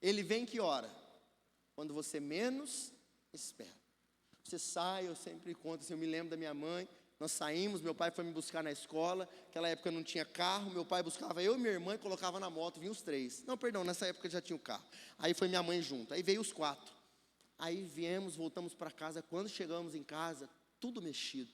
A: Ele vem que hora? Quando você menos espera. Você sai, eu sempre conto assim, eu me lembro da minha mãe, nós saímos, meu pai foi me buscar na escola, naquela época não tinha carro, meu pai buscava eu e minha irmã e colocava na moto, vinha os 3. Não, perdão, nessa época já tinha o carro. Aí foi minha mãe junto, aí veio os 4. Aí viemos, voltamos para casa, quando chegamos em casa, tudo mexido.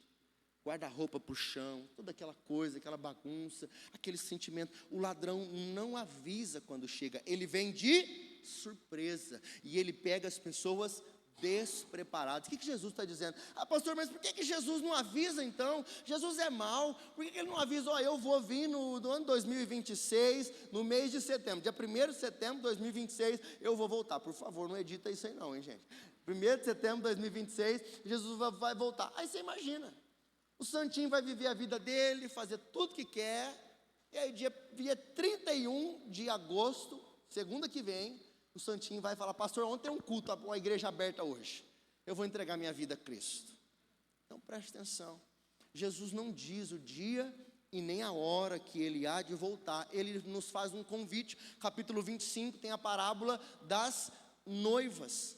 A: Guarda-roupa para o chão, toda aquela coisa, aquela bagunça, aquele sentimento. O ladrão não avisa quando chega, ele vem de surpresa, e ele pega as pessoas despreparadas. O que Jesus está dizendo? Ah, pastor, mas por que Jesus não avisa então? Jesus é mau, por que ele não avisa? Ó, eu vou vir no ano 2026, no mês de setembro, dia 1º de setembro de 2026, eu vou voltar. Por favor, não edita isso aí não, hein, gente? 1º de setembro de 2026, Jesus vai voltar. Aí você imagina, o santinho vai viver a vida dele, fazer tudo que quer, e aí dia 31 de agosto, segunda que vem, o santinho vai falar: pastor, ontem tem um culto, a igreja aberta hoje, eu vou entregar minha vida a Cristo. Então preste atenção, Jesus não diz o dia e nem a hora que ele há de voltar. Ele nos faz um convite. Capítulo 25 tem a parábola das noivas,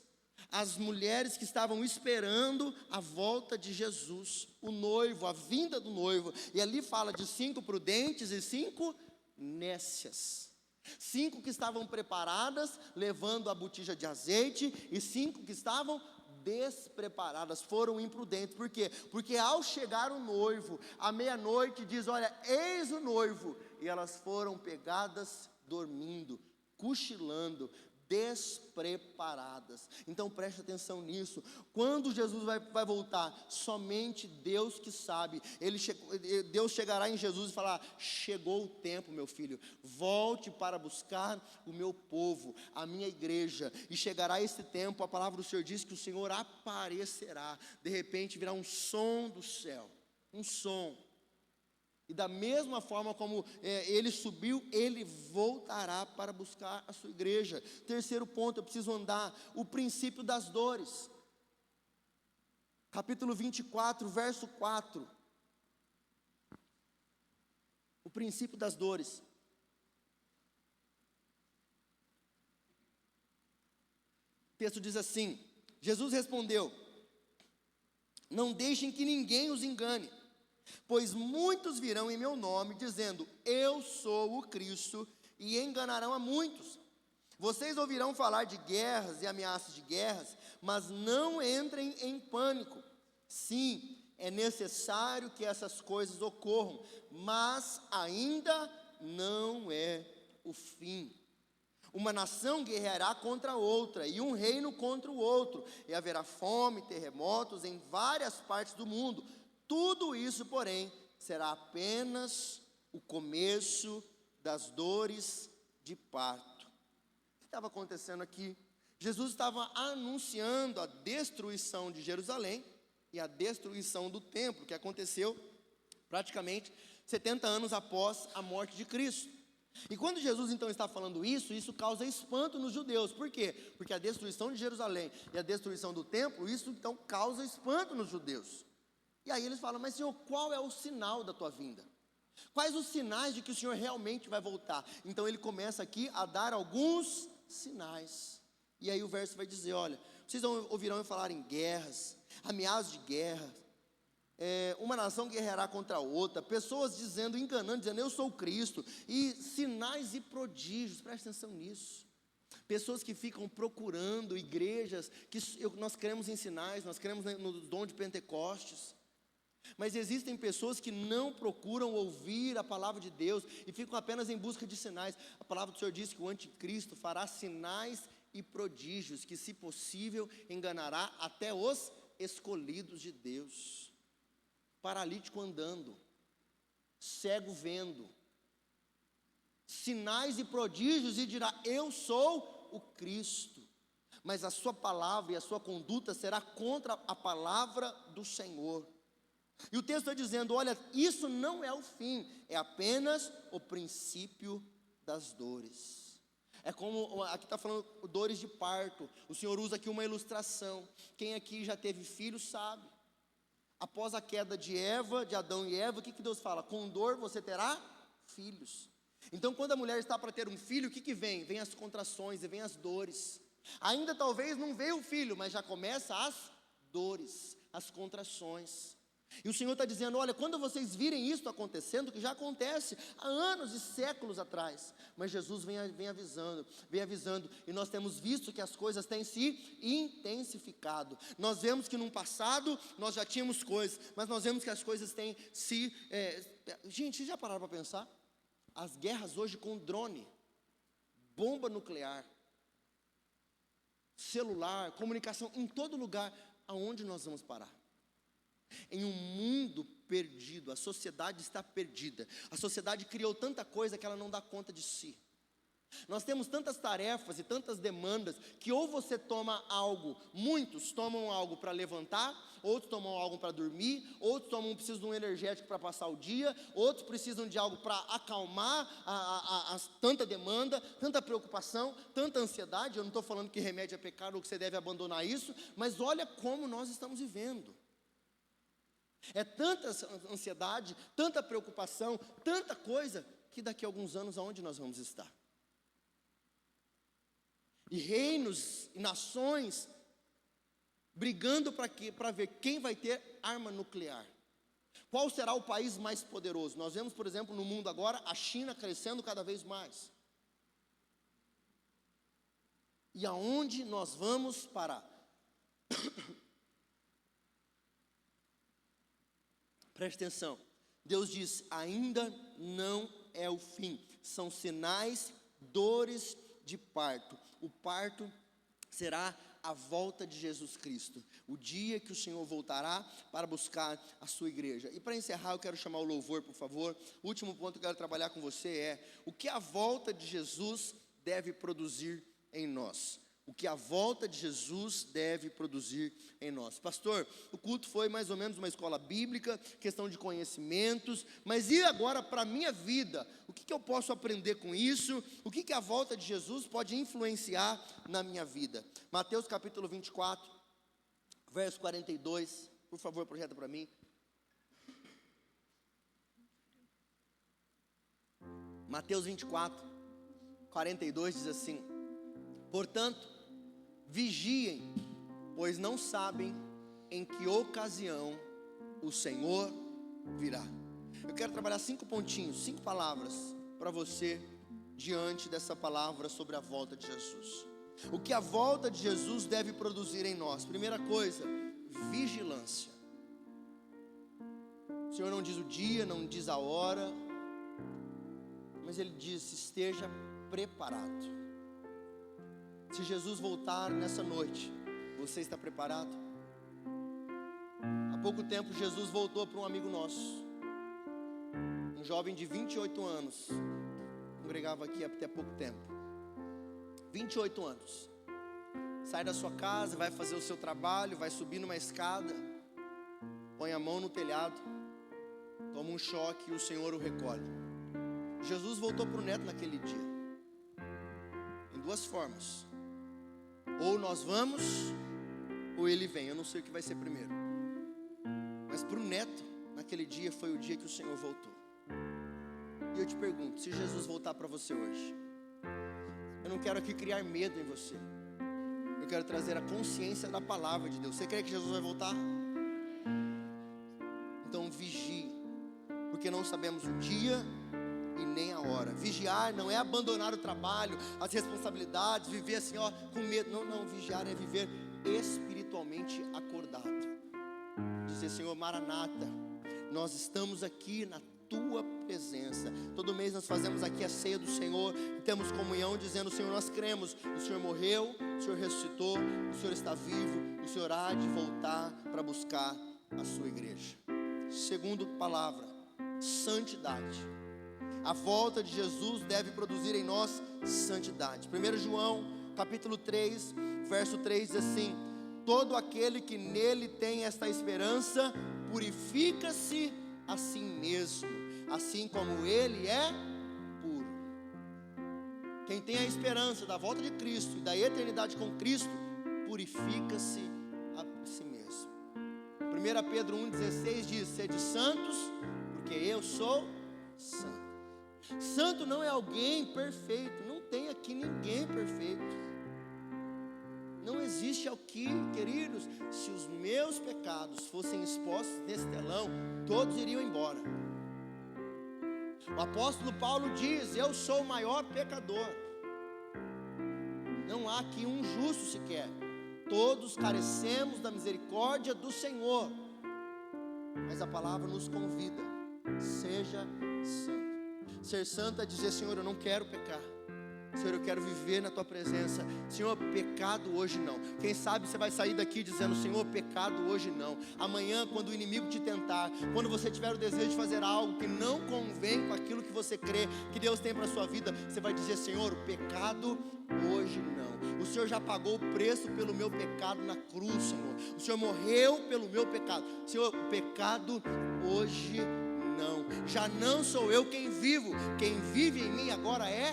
A: as mulheres que estavam esperando a volta de Jesus, o noivo, a vinda do noivo. E ali fala de 5 prudentes e 5 nécias. 5 que estavam preparadas, levando a botija de azeite, e 5 que estavam despreparadas, foram imprudentes. Por quê? Porque ao chegar o noivo, à meia-noite, diz: olha, eis o noivo. E elas foram pegadas dormindo, cochilando, despreparadas. Então preste atenção nisso. Quando Jesus vai voltar, somente Deus que sabe. Deus chegará em Jesus e falar: chegou o tempo, meu filho, volte para buscar o meu povo, a minha igreja. E chegará esse tempo, a palavra do Senhor diz que o Senhor aparecerá. De repente virá um som do céu, um som. E da mesma forma como ele subiu, ele voltará para buscar a sua igreja. Terceiro ponto, eu preciso andar, o princípio das dores. Capítulo 24, verso 4. O princípio das dores. O texto diz assim: Jesus respondeu: não deixem que ninguém os engane. Pois muitos virão em meu nome, dizendo: eu sou o Cristo, e enganarão a muitos. Vocês ouvirão falar de guerras e ameaças de guerras, mas não entrem em pânico. Sim, é necessário que essas coisas ocorram, mas ainda não é o fim. Uma nação guerreará contra outra, e um reino contra o outro, e haverá fome, terremotos em várias partes do mundo. Tudo isso, porém, será apenas o começo das dores de parto. O que estava acontecendo aqui? Jesus estava anunciando a destruição de Jerusalém e a destruição do templo, que aconteceu praticamente 70 anos após a morte de Cristo. E quando Jesus então está falando isso causa espanto nos judeus. Por quê? Porque a destruição de Jerusalém e a destruição do templo, isso então causa espanto nos judeus. E aí eles falam: mas Senhor, qual é o sinal da tua vinda? Quais os sinais de que o Senhor realmente vai voltar? Então ele começa aqui a dar alguns sinais. E aí o verso vai dizer: olha, vocês ouvirão eu falar em guerras, ameaças de guerra, uma nação guerreará contra a outra, pessoas dizendo, enganando, dizendo eu sou Cristo, e sinais e prodígios, preste atenção nisso. Pessoas que ficam procurando igrejas, nós cremos em sinais, nós cremos no dom de Pentecostes, mas existem pessoas que não procuram ouvir a palavra de Deus, e ficam apenas em busca de sinais. A palavra do Senhor diz que o anticristo fará sinais e prodígios, que se possível enganará até os escolhidos de Deus. Paralítico andando, cego vendo, sinais e prodígios, e dirá eu sou o Cristo, mas a sua palavra e a sua conduta será contra a palavra do Senhor. E o texto está dizendo: olha, isso não é o fim, é apenas o princípio das dores. É como, aqui está falando dores de parto. O Senhor usa aqui uma ilustração. Quem aqui já teve filho sabe. Após a queda de Adão e Eva, o que Deus fala? Com dor você terá filhos. Então quando a mulher está para ter um filho, o que vem? Vem as contrações e vem as dores. Ainda talvez não veio o filho, mas já começa as dores, as contrações. E o Senhor está dizendo: olha, quando vocês virem isso acontecendo, que já acontece há anos e séculos atrás, mas Jesus vem avisando, e nós temos visto que as coisas têm se intensificado. Nós vemos que no passado nós já tínhamos coisas, mas nós vemos que as coisas têm se... Gente, vocês já pararam para pensar? As guerras hoje com drone, bomba nuclear, celular, comunicação, em todo lugar, aonde nós vamos parar? Em um mundo perdido, a sociedade está perdida. A sociedade criou tanta coisa que ela não dá conta de si. Nós temos tantas tarefas e tantas demandas que ou você toma algo, muitos tomam algo para levantar, outros tomam algo para dormir, outros precisam de um energético para passar o dia, outros precisam de algo para acalmar tanta demanda, tanta preocupação, tanta ansiedade. Eu não estou falando que remédio é pecado ou que você deve abandonar isso, mas olha como nós estamos vivendo. É tanta ansiedade, tanta preocupação, tanta coisa, que daqui a alguns anos aonde nós vamos estar? E reinos e nações brigando para ver quem vai ter arma nuclear. Qual será o país mais poderoso? Nós vemos, por exemplo, no mundo agora, a China crescendo cada vez mais. E aonde nós vamos parar? Preste atenção, Deus diz: ainda não é o fim, são sinais, dores de parto. O parto será a volta de Jesus Cristo, o dia que o Senhor voltará para buscar a sua igreja. E para encerrar, eu quero chamar o louvor, por favor. O último ponto que eu quero trabalhar com você é o que a volta de Jesus deve produzir em nós. O que a volta de Jesus deve produzir em nós. Pastor, o culto foi mais ou menos uma escola bíblica, questão de conhecimentos, mas e agora para a minha vida? O que eu posso aprender com isso? O que a volta de Jesus pode influenciar na minha vida? Mateus capítulo 24, verso 42, por favor, projeta para mim. Mateus 24, 42 diz assim: portanto, vigiem, pois não sabem em que ocasião o Senhor virá. Eu quero trabalhar 5 pontinhos, 5 palavras para você, diante dessa palavra sobre a volta de Jesus. O que a volta de Jesus deve produzir em nós? Primeira coisa, vigilância. O Senhor não diz o dia, não diz a hora, mas Ele diz: esteja preparado. Se Jesus voltar nessa noite, você está preparado? Há pouco tempo Jesus voltou para um amigo nosso, um jovem de 28 anos, congregava aqui até pouco tempo, 28 anos, sai da sua casa, vai fazer o seu trabalho, vai subir numa escada, põe a mão no telhado, toma um choque e o Senhor o recolhe. Jesus voltou para o neto naquele dia, em duas formas: ou nós vamos, ou ele vem. Eu não sei o que vai ser primeiro, mas para o neto, naquele dia foi o dia que o Senhor voltou. E eu te pergunto, se Jesus voltar para você hoje, eu não quero aqui criar medo em você, eu quero trazer a consciência da palavra de Deus. Você crê que Jesus vai voltar? Então vigie, porque não sabemos o dia e nem a hora. Vigiar não é abandonar o trabalho, as responsabilidades, viver assim com medo. Não, vigiar é viver espiritualmente acordado. Dizer: Senhor, Maranata, nós estamos aqui na tua presença. Todo mês nós fazemos aqui a ceia do Senhor e temos comunhão dizendo: Senhor, nós cremos, o Senhor morreu, o Senhor ressuscitou, o Senhor está vivo, o Senhor há de voltar para buscar a sua igreja. Segundo palavra, santidade. A volta de Jesus deve produzir em nós santidade. 1 João capítulo 3, verso 3 diz assim: todo aquele que nele tem esta esperança purifica-se a si mesmo, assim como ele é puro. Quem tem a esperança da volta de Cristo e da eternidade com Cristo, purifica-se a si mesmo. 1 Pedro 1,16 diz: sede santos, porque eu sou santo. Santo não é alguém perfeito, não tem aqui ninguém perfeito. Não existe aqui, queridos. Se os meus pecados fossem expostos nesse telão, todos iriam embora. O apóstolo Paulo diz: eu sou o maior pecador. Não há aqui um justo sequer. Todos carecemos da misericórdia do Senhor. Mas a palavra nos convida: seja santo. Ser santo é dizer: Senhor, eu não quero pecar. Senhor, eu quero viver na tua presença. Senhor, pecado hoje não. Quem sabe você vai sair daqui dizendo: Senhor, pecado hoje não. Amanhã, quando o inimigo te tentar, quando você tiver o desejo de fazer algo que não convém com aquilo que você crê que Deus tem para a sua vida, você vai dizer: Senhor, pecado hoje não. O Senhor já pagou o preço pelo meu pecado na cruz, Senhor. O Senhor morreu pelo meu pecado. Senhor, o pecado hoje não. Já não sou eu quem vivo. Quem vive em mim agora é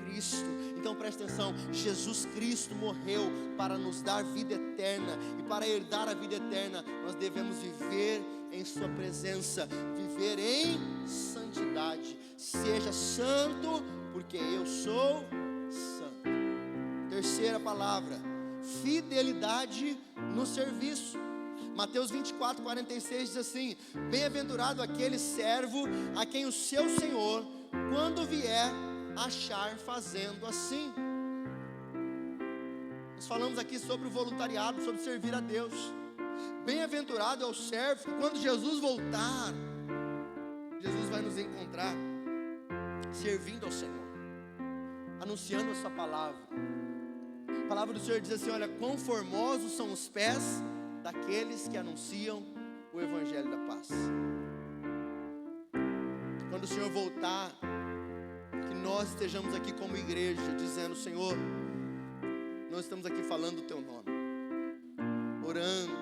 A: Cristo. Então presta atenção: Jesus Cristo morreu para nos dar vida eterna, e para herdar a vida eterna nós devemos viver em sua presença, viver em santidade. Seja santo, porque eu sou santo. Terceira palavra, fidelidade no serviço. Mateus 24:46 diz assim: bem-aventurado aquele servo a quem o seu Senhor, quando vier, achar fazendo assim. Nós falamos aqui sobre o voluntariado, sobre servir a Deus. Bem-aventurado é o servo que, quando Jesus voltar, Jesus vai nos encontrar servindo ao Senhor, anunciando a sua palavra. A palavra do Senhor diz assim: olha, quão formosos são os pés daqueles que anunciam o evangelho da paz. Quando o Senhor voltar, que nós estejamos aqui como igreja, dizendo: Senhor, nós estamos aqui falando o teu nome, orando,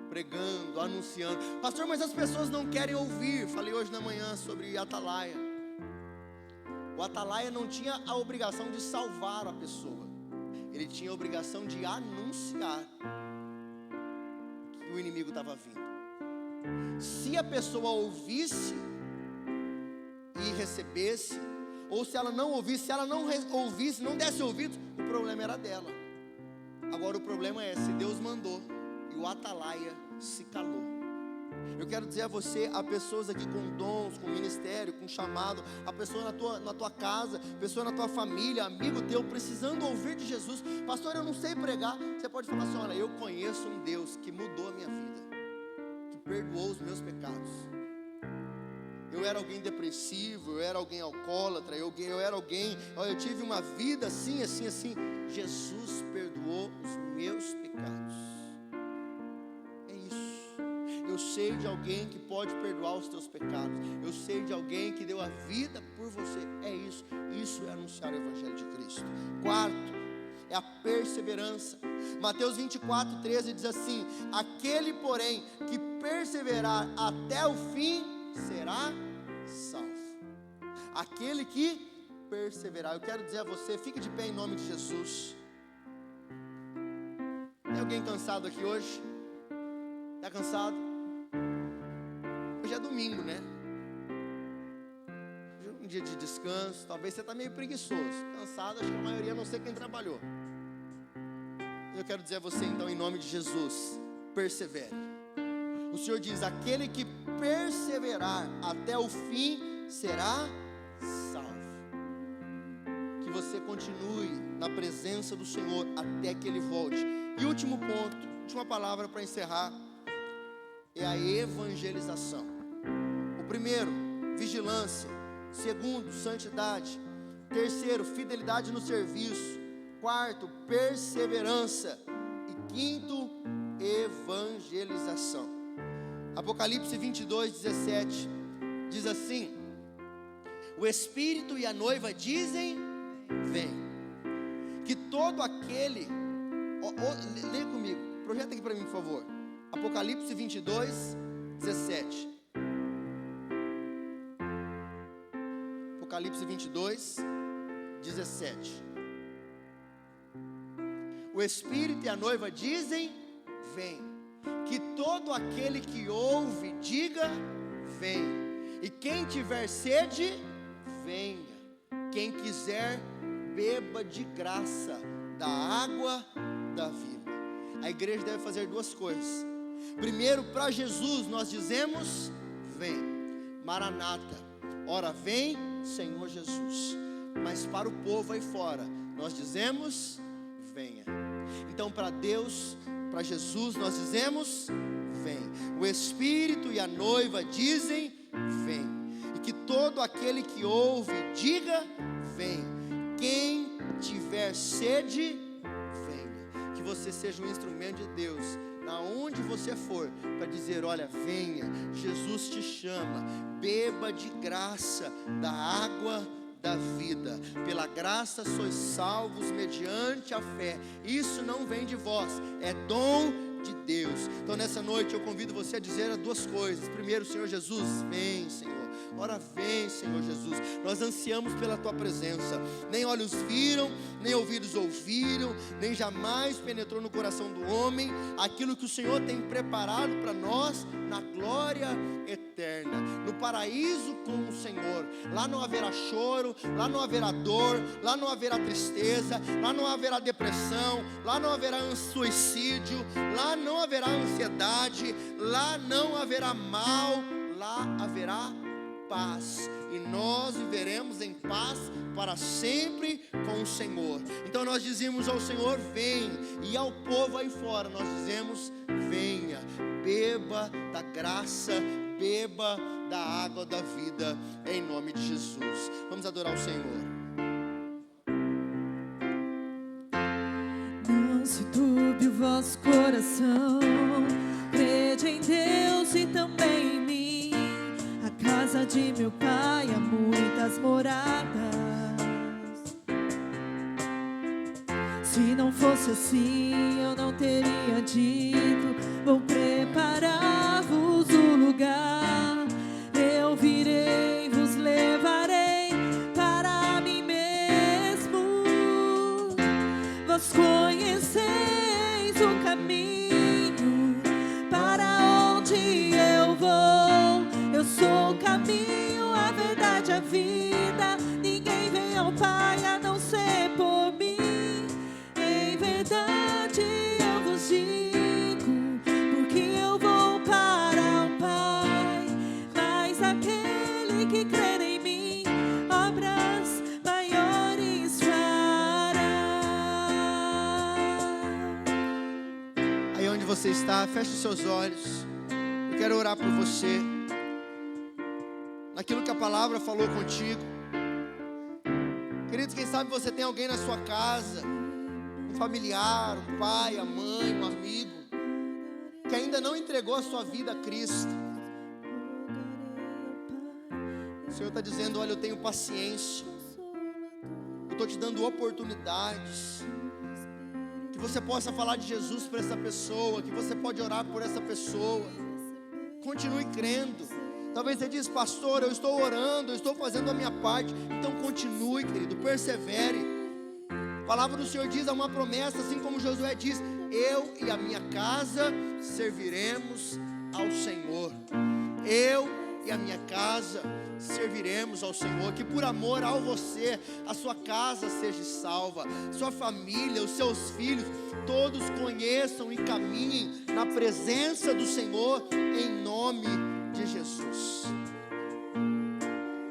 A: pregando, anunciando. Pastor, mas as pessoas não querem ouvir. Falei hoje na manhã sobre atalaia. O atalaia não tinha a obrigação de salvar a pessoa, ele tinha a obrigação de anunciar que o inimigo estava vindo. Se a pessoa ouvisse e recebesse, ou se ela não ouvisse, se ela não ouvisse, não desse ouvidos, o problema era dela. Agora o problema é se Deus mandou e o atalaia se calou. Eu quero dizer a você, há pessoas aqui com dons, com ministério, com chamado, há pessoas na tua casa, pessoas na tua família, amigo teu, precisando ouvir de Jesus. Pastor, eu não sei pregar. Você pode falar assim: olha, eu conheço um Deus que mudou a minha vida, que perdoou os meus pecados. eu era alguém depressivo, eu era alguém alcoólatra, eu era alguém, eu tive uma vida assim, assim, assim. Jesus perdoou os meus pecados. É isso. Eu sei de alguém que pode perdoar os teus pecados. Eu sei de alguém que deu a vida por você. É isso. Isso é anunciar o Evangelho de Cristo. Quarto, é a perseverança. Mateus 24:13 diz assim: aquele, porém, que perseverar até o fim, será salvo. Aquele que perseverar. Eu quero dizer a você, fique de pé em nome de Jesus. Tem alguém cansado aqui hoje? Está cansado? Hoje é domingo, né? Hoje é um dia de descanso. Talvez você está meio preguiçoso. Cansado, acho que a maioria, a não sei quem trabalhou. Eu quero dizer a você então, em nome de Jesus, persevere. O Senhor diz: aquele que perseverar até o fim será salvo. Que você continue na presença do Senhor até que Ele volte. E último ponto, última palavra para encerrar, é a evangelização. O primeiro, vigilância. Segundo, santidade. Terceiro, fidelidade no serviço. Quarto, perseverança. E quinto, evangelização. Apocalipse 22:17 diz assim: o Espírito e a noiva dizem: vem. Que todo aquele, lê comigo, projeta aqui para mim, por favor. Apocalipse 22:17. Apocalipse 22:17. O Espírito e a noiva dizem: vem. Que todo aquele que ouve diga: vem. E quem tiver sede, venha. Quem quiser, beba de graça da água da vida. A igreja deve fazer duas coisas. Primeiro, para Jesus nós dizemos: vem. Maranata, ora vem, Senhor Jesus. Mas para o povo aí fora nós dizemos: venha. Então, para Deus, para Jesus, nós dizemos: vem. O Espírito e a noiva dizem: vem. E que todo aquele que ouve diga: vem. Quem tiver sede, venha. Que você seja um instrumento de Deus, aonde você for, para dizer: olha, venha, Jesus te chama, beba de graça da água da vida. Pela graça sois salvos mediante a fé. Isso não vem de vós, é dom de Deus. Então nessa noite eu convido você a dizer as duas coisas. Primeiro, Senhor Jesus, vem, Senhor. Ora vem, Senhor Jesus. Nós ansiamos pela tua presença. Nem olhos viram, nem ouvidos ouviram, nem jamais penetrou no coração do homem aquilo que o Senhor tem preparado para nós na glória eterna, no paraíso com o Senhor. Lá não haverá choro, lá não haverá dor, lá não haverá tristeza, lá não haverá depressão, lá não haverá suicídio, lá não haverá ansiedade, lá não haverá mal, lá haverá paz, e nós viveremos em paz para sempre com o Senhor. Então nós dizemos ao Senhor: vem, e ao povo aí fora nós dizemos: venha, beba da graça, beba da água da vida, em nome de Jesus. Vamos adorar o Senhor.
B: Não se turbe o vosso coração, crede em Deus e também em mim. A casa de meu pai há muitas moradas. Se não fosse assim, eu não teria dito: vou preparar-vos o lugar. Eu virei, vos levarei para mim mesmo. Vós conheceis o caminho para onde eu vou. Eu sou o caminho, a verdade, a vida. Ninguém vem ao Pai a não ser por mim. Em verdade eu vos digo, porque eu vou para o Pai. Mas aquele que crer em mim, obras maiores fará.
A: Aí onde você está, feche os seus olhos. Eu quero orar por você. daquilo que a palavra falou contigo. Queridos, quem sabe você tem alguém na sua casa, um familiar, um pai, a mãe, um amigo, que ainda não entregou a sua vida a Cristo. O Senhor está dizendo: olha, eu tenho paciência, eu estou te dando oportunidades, que você possa falar de Jesus para essa pessoa, que você pode orar por essa pessoa. Continue crendo. Talvez você diz: pastor, eu estou orando, eu estou fazendo a minha parte. Então continue, querido, persevere. A palavra do Senhor diz, há uma promessa, assim como Josué diz: eu e a minha casa serviremos ao Senhor. Eu e a minha casa serviremos ao Senhor. Que por amor a você, a sua casa seja salva, sua família, os seus filhos, todos conheçam e caminhem na presença do Senhor, em nome de Jesus.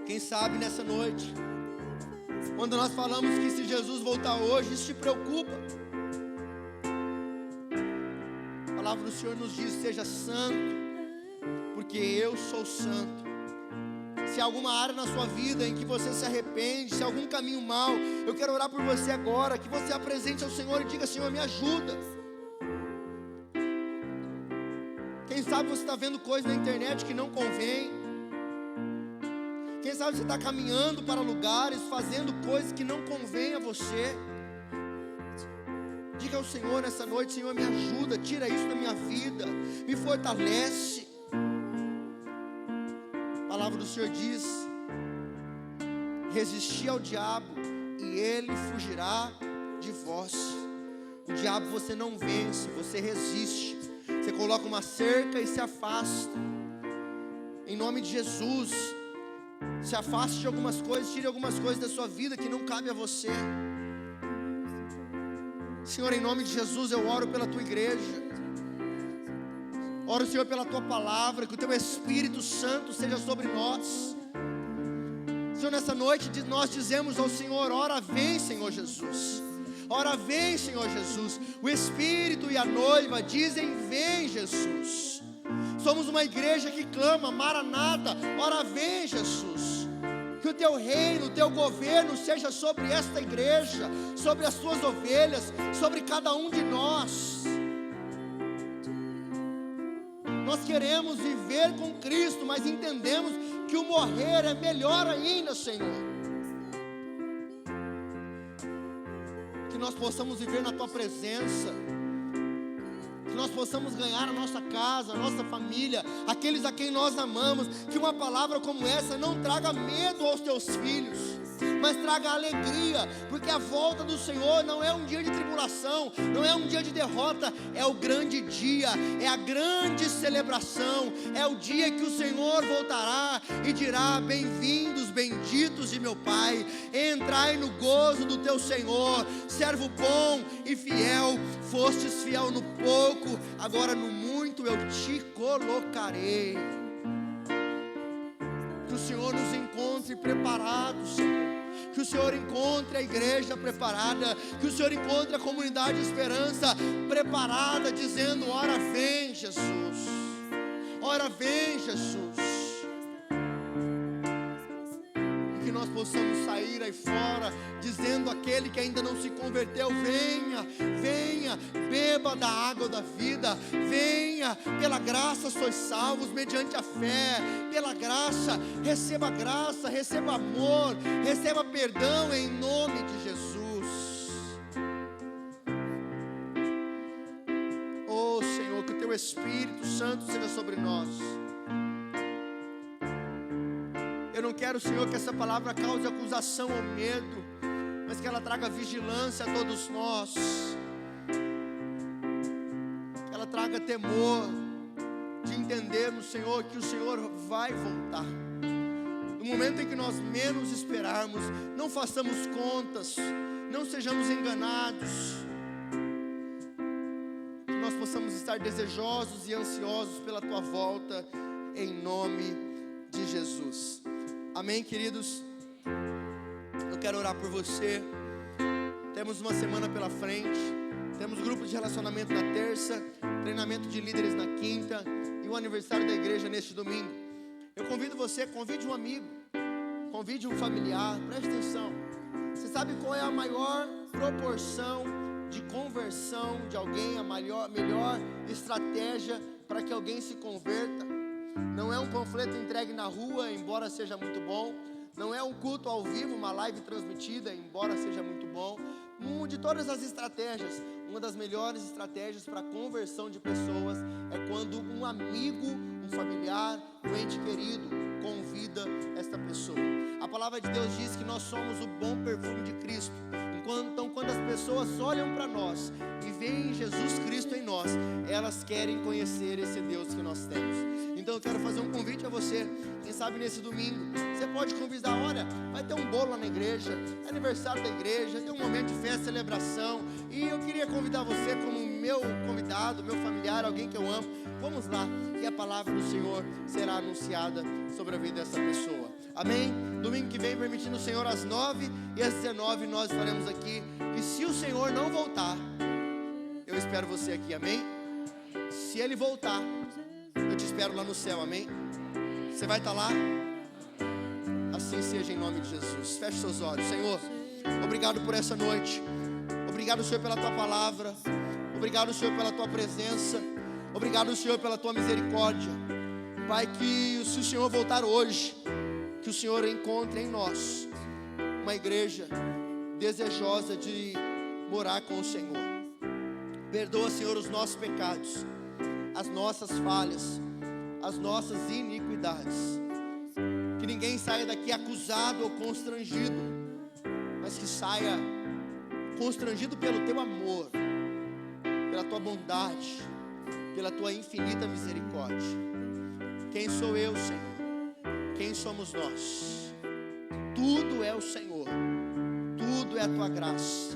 A: Quem sabe nessa noite, quando nós falamos que se Jesus voltar hoje, isso te preocupa. A palavra do Senhor nos diz: seja santo, porque eu sou santo. Se há alguma área na sua vida em que você se arrepende, se há algum caminho mau, eu quero orar por você agora, que você apresente ao Senhor e diga: Senhor, me ajuda. Quem sabe você está vendo coisas na internet que não convém. Quem sabe você está caminhando para lugares, fazendo coisas que não convém a você. Diga ao Senhor nessa noite: Senhor, me ajuda, tira isso da minha vida, me fortalece. A palavra do Senhor diz: resisti ao diabo e ele fugirá de vós. O diabo você não vence, você resiste. Você coloca uma cerca e se afasta. Em nome de Jesus, se afaste de algumas coisas, tire algumas coisas da sua vida que não cabe a você. Senhor, em nome de Jesus, eu oro pela tua igreja. Oro, Senhor, pela tua palavra, que o teu Espírito Santo seja sobre nós. Senhor, nessa noite nós dizemos ao Senhor: ora vem, Senhor Jesus. Ora vem, Senhor Jesus. O Espírito e a noiva dizem: vem, Jesus. Somos uma igreja que clama: Maranata, ora vem, Jesus. Que o teu reino, o teu governo seja sobre esta igreja, sobre as tuas ovelhas, sobre cada um de nós. Nós queremos viver com Cristo, mas entendemos que o morrer é melhor ainda, Senhor. Que nós possamos viver na tua presença, que nós possamos ganhar a nossa casa, a nossa família, aqueles a quem nós amamos. Que uma palavra como essa não traga medo aos teus filhos, mas traga alegria, porque a volta do Senhor não é um dia de tribulação, não é um dia de derrota, é o grande dia, é a grande celebração, é o dia que o Senhor voltará e dirá: bem-vindos, benditos de meu Pai, entrai no gozo do teu Senhor, servo bom e fiel, fostes fiel no pouco, agora no muito eu te colocarei. Que o Senhor nos encontre preparados, Senhor. Que o Senhor encontre a igreja preparada, que o Senhor encontre a comunidade de esperança preparada, dizendo: ora vem, Jesus, ora vem, Jesus. E que nós possamos sair aí fora dizendo àquele que ainda não se converteu: venha, venha, beba da água da vida, venha, pela graça sois salvos mediante a fé, pela graça, receba amor, receba perdão em nome de Jesus. Oh Senhor, que o teu Espírito Santo seja sobre nós. Eu não quero, Senhor, que essa palavra cause acusação ou medo, mas que ela traga vigilância a todos nós, que ela traga temor de entendermos, Senhor, que o Senhor vai voltar. No momento em que nós menos esperarmos, não façamos contas, não sejamos enganados, que nós possamos estar desejosos e ansiosos pela tua volta, em nome de Jesus. Amém, queridos? Eu quero orar por você. Temos uma semana pela frente, temos grupo de relacionamento na terça, treinamento de líderes na quinta e o aniversário da igreja neste domingo. Eu convido você, convide um amigo, convide um familiar, preste atenção. Você sabe qual é a maior proporção de conversão de alguém, a melhor estratégia para que alguém se converta? Não é um panfleto entregue na rua, embora seja muito bom. Não é um culto ao vivo, uma live transmitida, embora seja muito bom. De todas as estratégias, uma das melhores estratégias para a conversão de pessoas é quando um amigo, um familiar, um ente querido convida esta pessoa. A palavra de Deus diz que nós somos o bom perfume de Cristo. Então, quando as pessoas olham para nós e veem Jesus Cristo em nós, elas querem conhecer esse Deus que nós temos. Então eu quero fazer um convite a você. Quem sabe nesse domingo você pode convidar, olha, vai ter um bolo lá na igreja, é aniversário da igreja, tem um momento de festa, celebração, e eu queria convidar você como meu convidado, meu familiar, alguém que eu amo. Vamos lá, e a palavra do Senhor será anunciada sobre a vida dessa pessoa. Amém? Domingo que vem, permitindo o Senhor, às 9 e às 19 nós estaremos aqui. E se o Senhor não voltar, eu espero você aqui, amém? Se Ele voltar, eu te espero lá no céu, amém? Você vai estar lá? Assim seja em nome de Jesus. Feche seus olhos. Senhor, obrigado por essa noite. Obrigado, Senhor, pela Tua palavra. Obrigado, Senhor, pela Tua presença. Obrigado, Senhor, pela Tua misericórdia. Pai, que se o Senhor voltar hoje, que o Senhor encontre em nós uma igreja desejosa de morar com o Senhor. Perdoa, Senhor, os nossos pecados, as nossas falhas, as nossas iniquidades. Que ninguém saia daqui acusado ou constrangido, mas que saia constrangido pelo Teu amor, pela Tua bondade, pela Tua infinita misericórdia. Quem sou eu, Senhor? Quem somos nós? Tudo é o Senhor, tudo é a Tua graça.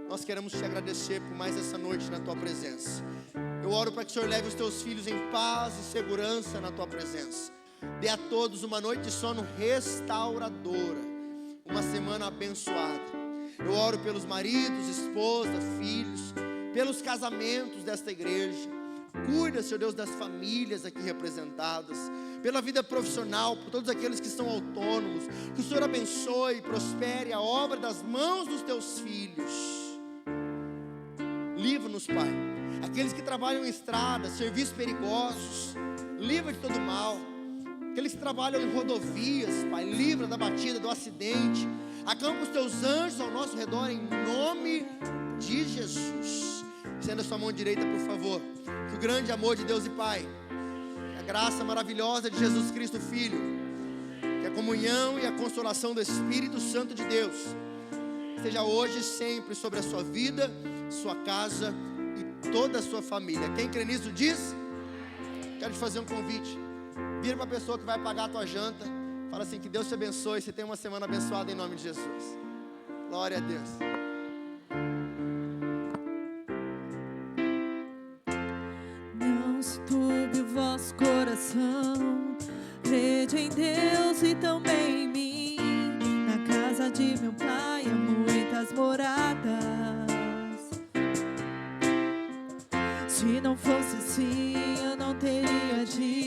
A: Nós queremos Te agradecer por mais essa noite na Tua presença. Eu oro para que o Senhor leve os Teus filhos em paz e segurança na Tua presença. Dê a todos uma noite de sono restauradora, uma semana abençoada. Eu oro pelos maridos, esposas, filhos, pelos casamentos desta igreja. Cuida, Senhor Deus, das famílias aqui representadas, pela vida profissional, por todos aqueles que são autônomos. Que o Senhor abençoe e prospere a obra das mãos dos Teus filhos. Livra-nos, Pai, aqueles que trabalham em estradas, serviços perigosos, livra de todo mal. Aqueles que trabalham em rodovias, Pai, livra da batida, do acidente. Acampa os Teus anjos ao nosso redor, em nome de Jesus. Estenda a sua mão direita, por favor. Que o grande amor de Deus e Pai, a graça maravilhosa de Jesus Cristo, Filho, que a comunhão e a consolação do Espírito Santo de Deus esteja hoje e sempre sobre a sua vida, sua casa e toda a sua família. Quem crê nisso diz? Quero te fazer um convite. Vira para a pessoa que vai pagar a tua janta. Fala assim, que Deus te abençoe. Você tem uma semana abençoada em nome de Jesus. Glória a Deus.
B: Não se turbe o vosso coração. Crede em Deus e também em mim. Na casa de meu Pai há muitas moradas. Se não fosse assim, eu não teria dito.